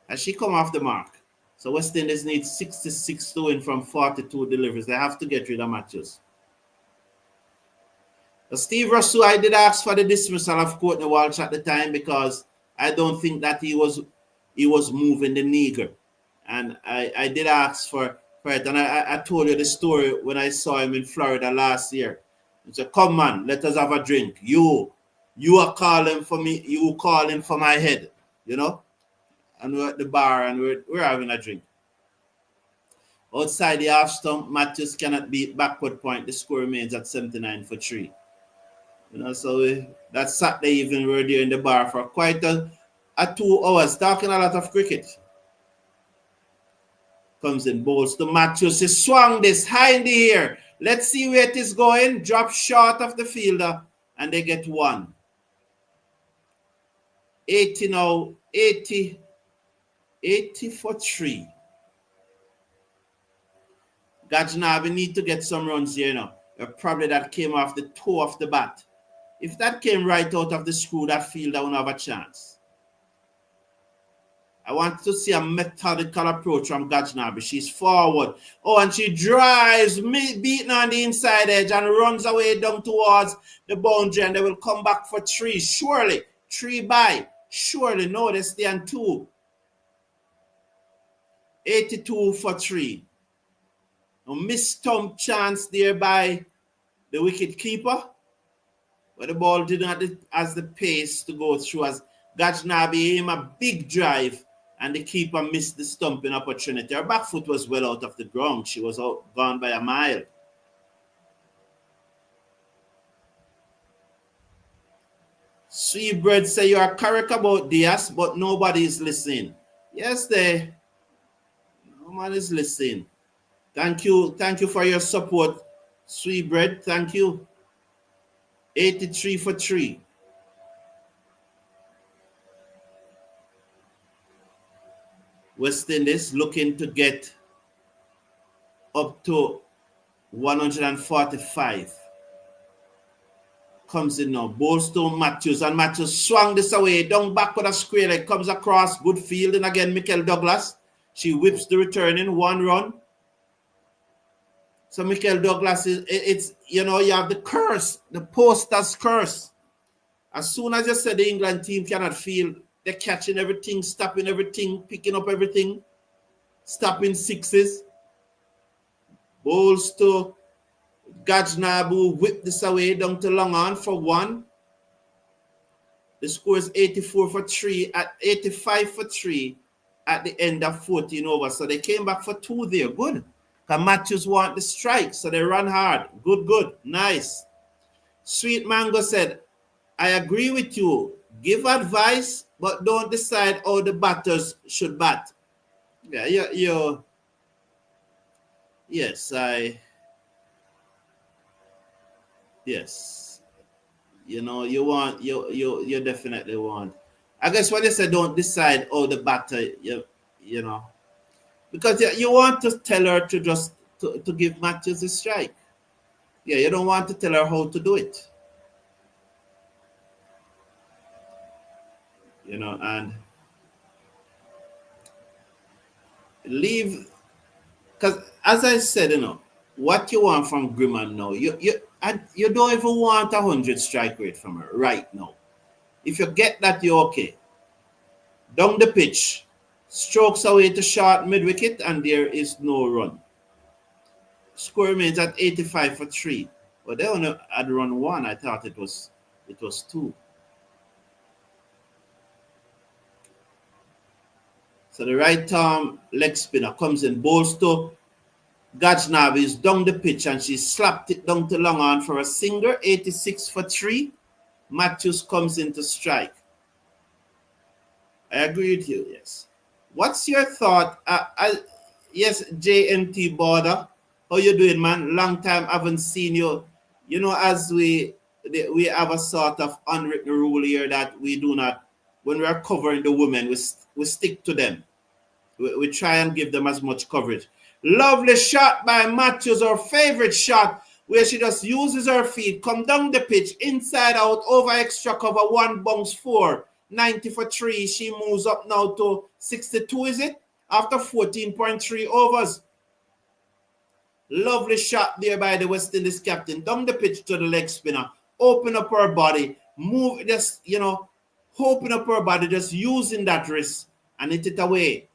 Has she come off the mark? So West Indies needs 66 to win from 42 deliveries. They have to get rid of Matthews. Steve Russell, I did ask for the dismissal of Courtney Walsh at the time because I don't think that he was moving the nigger. And I did ask for it. And I told you the story when I saw him in Florida last year. He said, come man, let us have a drink. You are calling for me. You calling for my head, you know? And we're at the bar and we're having a drink. Outside the half stump, Matthews cannot beat backward point. The score remains at 79 for 3. You know, so that Saturday evening we were there in the bar for quite a 2 hours talking a lot of cricket. Comes in, bowls to Matthews. He swung this high in the air. Let's see where it is going. Drop short of the fielder and they get 1. 80 now, 80 for 3. Gajnabi need to get some runs here now. Probably that came off the toe of the bat. If that came right out of the screw, that fielder won't have a chance. I want to see a methodical approach from Gajnabi. She's forward. Oh, and she drives, beating on the inside edge and runs away down towards the boundary, and they will come back for 3. Surely. 3 by. Surely. No, they stay on 2. 82 for 3. A missed stump chance there by the wicket keeper. But the ball did not have the pace to go through as Gajnabi aimed a big drive and the keeper missed the stumping opportunity. Her back foot was well out of the ground. She was gone by a mile. Sweetbread say you are correct about Diaz, but nobody is listening. Yes, no man is listening. Thank you for your support, Sweet bread, thank you. 83 for 3. West Indies looking to get up to 145. Comes in now. Bolstone Matthews, and Matthews swung this away. Down back with a square leg. Comes across. Good fielding again. Michael Douglas. She whips the return in 1 run. So Michael Douglas it's you have the curse, the poster's curse. As soon as you say the England team cannot field, they're catching everything, stopping everything, picking up everything, stopping sixes. Bowls to Gajnabu, whip this away down to long on for 1. The score is 84 for 3 at 85 for 3 at the end of 14 overs. So they came back for 2 there. Good. Because Matthews want the strike, so they run hard. Good. Nice. Sweet Mango said, I agree with you. Give advice, but don't decide how the batters should bat. Yeah, yes, yes. You definitely want. I guess when they say don't decide how the batter, you know, because you want to tell her to just to give Matthews a strike. Yeah, you don't want to tell her how to do it. And leave, because as I said, what you want from Grimman now, you don't even want 100 strike rate from her right now. If you get that, you're okay. Down the pitch, strokes away to short mid-wicket, and there is no run. Score remains at 85 for 3. But they only had run 1. I thought it was 2. So the right arm leg spinner comes in, bowls to Gajnabi, is down the pitch, and she slapped it down to long on for a single. 86 for 3. Matthews comes in to strike. I agree with you, yes. What's your thought? Yes, JMT Border. How you doing, man? Long time haven't seen you. As we have a sort of unwritten rule here that we do not, when we are covering the women, we stick to them. We try and give them as much coverage. Lovely shot by Matthews, our favorite shot, where she just uses her feet, come down the pitch, inside out, over extra cover, 1 bounce 4, 90 for 3. She moves up now to 62, is it? After 14.3 overs. Lovely shot there by the West Indies captain. Down the pitch to the leg spinner. Open up her body. Move, just, open up her body, just using that wrist and hit it away.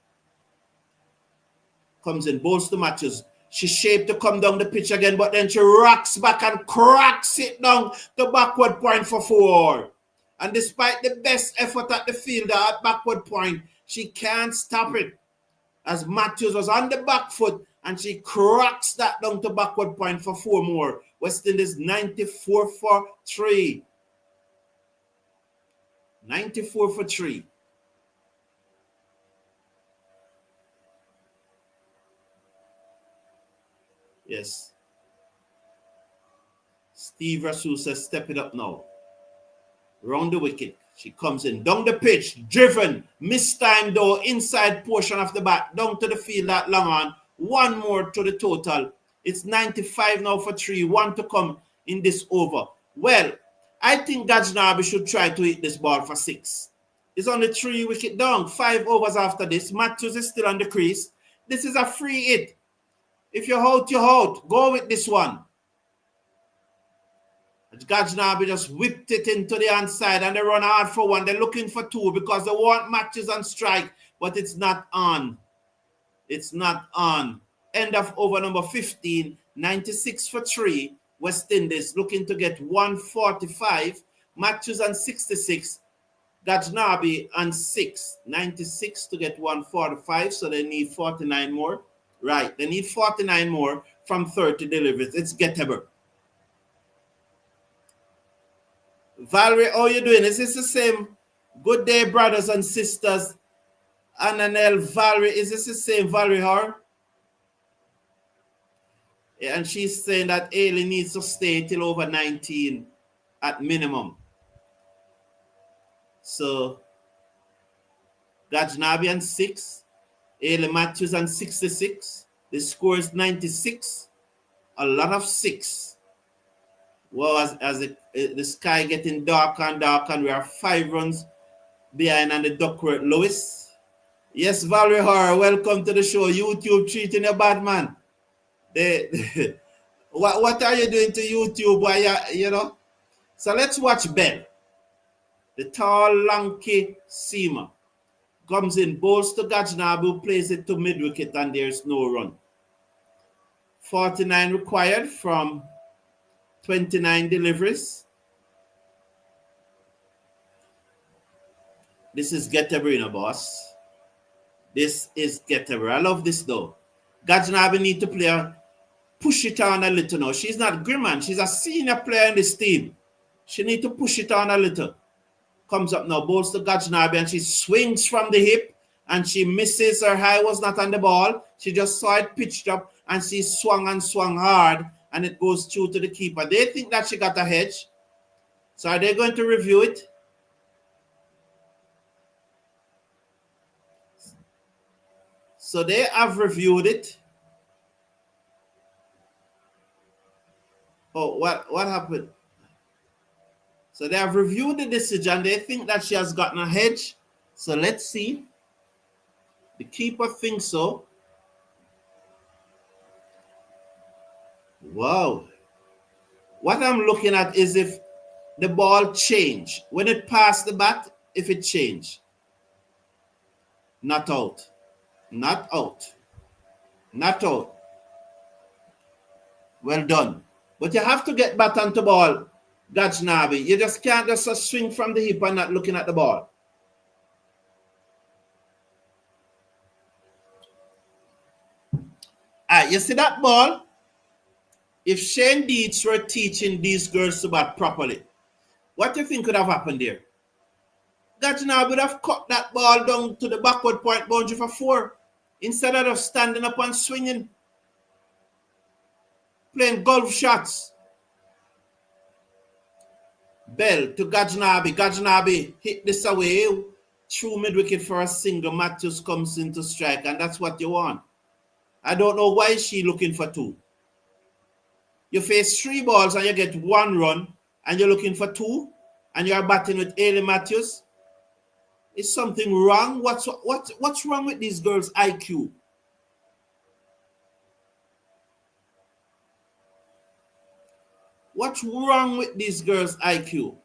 Comes in, bowls to Matthews. She shaped to come down the pitch again, but then she rocks back and cracks it down the backward point for 4. And despite the best effort at the fielder at backward point, she can't stop it. As Matthews was on the back foot, and she cracks that down to backward point for 4 more. West Indies 94 for 3. 94 for 3. Yes. Steve Rasul says, step it up now. Round the wicket. She comes in. Down the pitch. Driven. Missed time though. Inside portion of the bat. Down to the field that long on. 1 more to the total. It's 95 now for 3. 1 to come in this over. Well, I think Gajnabi should try to hit this ball for 6. It's only 3 wicket down. 5 overs after this. Matthews is still on the crease. This is a free hit. If you're out, you're out. Go with this one. Gajnabi just whipped it into the inside, and they run hard for 1. They're looking for 2 because they want Matthews on strike, but it's not on. It's not on. End of over number 15, 96 for 3. West Indies looking to get 145. Matthews on 66. Gajnabi on 6. 96 to get 145, so they need 49 more. Right, they need 49 more from 30 deliveries. It's gettable. Valerie, how you doing? Is this the same? Good day, brothers and sisters. Ananel, Valerie, is this the same Valerie, her? And she's saying that Ailey needs to stay till over 19 at minimum. So Gajnabi on 6, Ailey Matthews on 66. The score is 96. A lot of 6. Well, as the sky getting darker and darker, and we are 5 runs behind on the Duckworth Lewis. Yes, Valerie Horror, welcome to the show. YouTube treating you bad, man. What are you doing to YouTube? Why you know? So let's watch Bell. The tall, lanky seamer comes in, bowls to Gajnabi, plays it to mid-wicket, and there's no run. 49 required from 29 deliveries. This is Gettable, boss. This is Gettable. I love this though. Gajnabi need to play push it on a little now. She's not Grimman. She's a senior player in this team. She need to push it on a little. Comes up now, bowls to Gajnabi, and she swings from the hip, and she misses. Her high was not on the ball. She just saw it pitched up, and she swung and swung hard, and it goes through to the keeper. They think that she got a hedge. So are they going to review it? So they have reviewed it. Oh, what happened? So they have reviewed the decision. They think that she has gotten a hedge. So let's see. The keeper thinks so. Wow. What I'm looking at is if the ball changed. When it passed the bat, if it changed. Not out. Not out. Not out. Well done. But you have to get back onto ball, Gajnabi. You just can't just swing from the hip and not looking at the ball. You see that ball? If Shane Deeds were teaching these girls to bat properly, what do you think could have happened there? Gajnabi would have cut that ball down to the backward point boundary for 4 instead of standing up and swinging, playing golf shots. Bell to Gajnabi. Gajnabi hit this away through mid-wicket for a single. Matthews comes in to strike, and that's what you want. I don't know why she's looking for 2. You face 3 balls and you get 1 run, and you're looking for 2, and you're batting with Ailey Matthews. Is something wrong? What's wrong with these girls' IQ? What's wrong with these girls' IQ?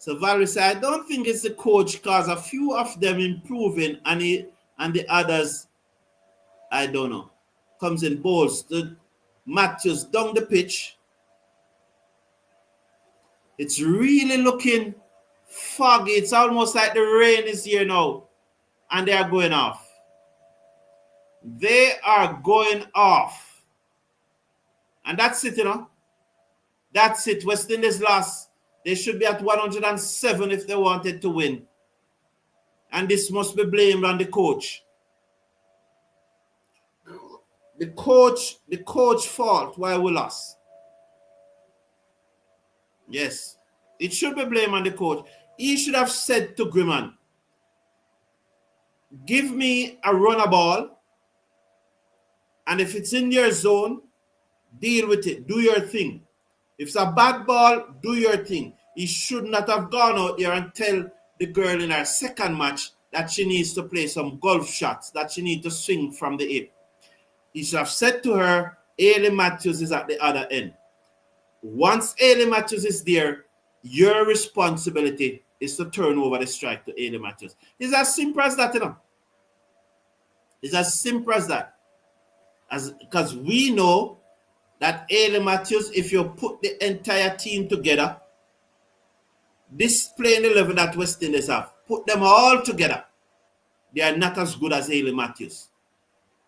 So Valerie said, I don't think it's the coach because a few of them improving and the others, I don't know. Comes in bowls. The Matthews down the pitch. It's really looking foggy. It's almost like the rain is here now. And they are going off. They are going off. And that's it, you know. That's it. West Indies lost. They should be at 107 if they wanted to win. And this must be blamed on the coach. The coach fault why we lost. Yes. It should be blamed on the coach. He should have said to Grimman, give me a runner ball, and if it's in your zone, deal with it. Do your thing. If it's a bad ball, do your thing. He should not have gone out there and tell the girl in her second match that she needs to play some golf shots, that she needs to swing from the hip. He should have said to her, Ailey Matthews is at the other end. Once Ailey Matthews is there, your responsibility is to turn over the strike to Ailey Matthews. It's as simple as that, you know. It's as simple as that. Because we know that Ailey Matthews, if you put the entire team together, this playing 11 that West Indies have, put them all together, they are not as good as Ailey Matthews.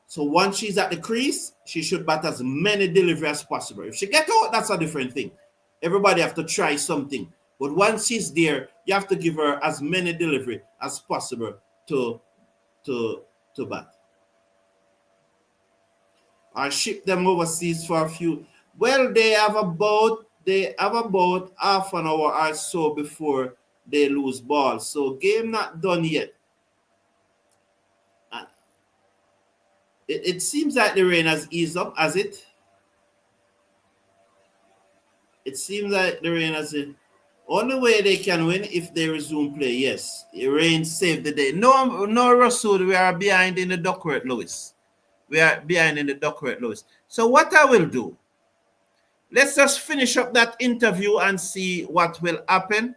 So once she's at the crease, she should bat as many deliveries as possible. If she gets out, that's a different thing. Everybody have to try something. But once she's there, you have to give her as many delivery as possible to bat. Or ship them overseas for a few. Well, they have about half an hour or so before they lose ball. So game not done yet. It seems like the rain has eased up, has it? It seems like the rain has only way they can win if they resume play. Yes, the rain saved the day. No, Russell, we are behind in the Duckworth, Lewis. We are behind in the Duckworth, Lewis. So what I will do, let's just finish up that interview and see what will happen.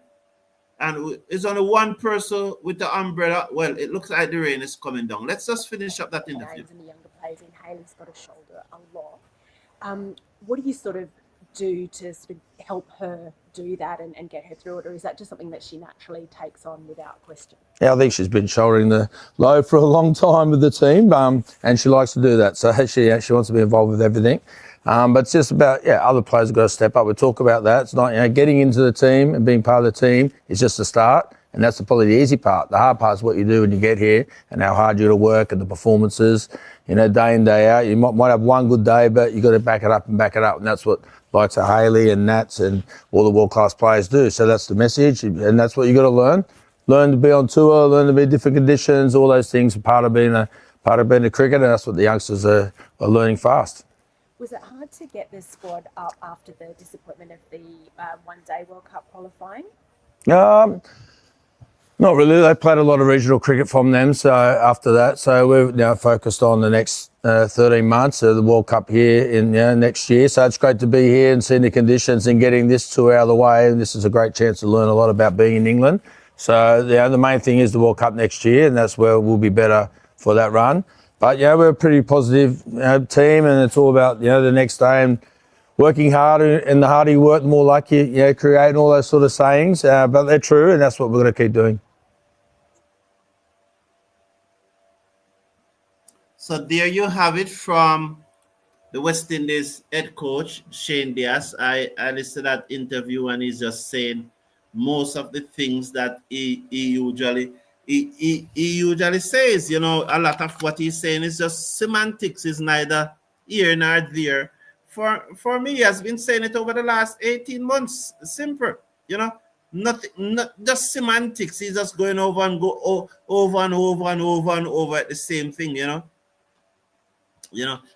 And it's only one person with the umbrella. Well, it looks like the rain is coming down. Let's just finish up that interview. And the younger players in Haley's got a shoulder a lot. What do you sort of do to sort of help her do that and get her through it, or is that just something that she naturally takes on without question? Yeah, I think she's been shouldering the load for a long time with the team, and she likes to do that. So she wants to be involved with everything. But it's just about, other players have got to step up. We talk about that. It's not, getting into the team and being part of the team is just the start. And that's probably the easy part. The hard part is what you do when you get here and how hard you got to work and the performances, day in, day out. You might have one good day, but you got to back it up. And that's what likes of Haley and Nats and all the world-class players do. So that's the message. And that's what you got to learn. Learn to be on tour, learn to be in different conditions. All those things are part of being a cricketer. And that's what the youngsters are learning fast. Was it hard to get the squad up after the disappointment of the one-day World Cup qualifying? Not really. They played a lot of regional cricket from them. So after that, so we're now focused on the next 13 months of the World Cup here in next year. So it's great to be here and seeing the conditions and getting this tour out of the way. And this is a great chance to learn a lot about being in England. So the main thing is the World Cup next year, and that's where we'll be better for that run. But we're a pretty positive team, and it's all about the next day and working harder, and the harder you work, the more luck you create, and all those sort of sayings. But they're true, and that's what we're going to keep doing. So there you have it from the West Indies head coach, Shane Diaz. I listened to that interview, and he's just saying most of the things that he usually says. A lot of what he's saying is just semantics. Is neither here nor there. For me, he has been saying it over the last 18 months. Simple, nothing, not just semantics. He's just going over and over and over and over and over at the same thing,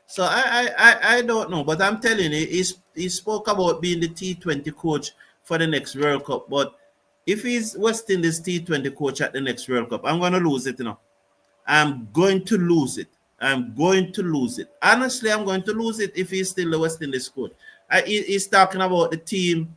So I don't know, but I'm telling you, he spoke about being the T20 coach for the next World Cup. But if he's West Indies T20 coach at the next World Cup, I'm going to lose it, I'm going to lose it. Honestly, I'm going to lose it if he's still the West Indies coach. He's talking about the team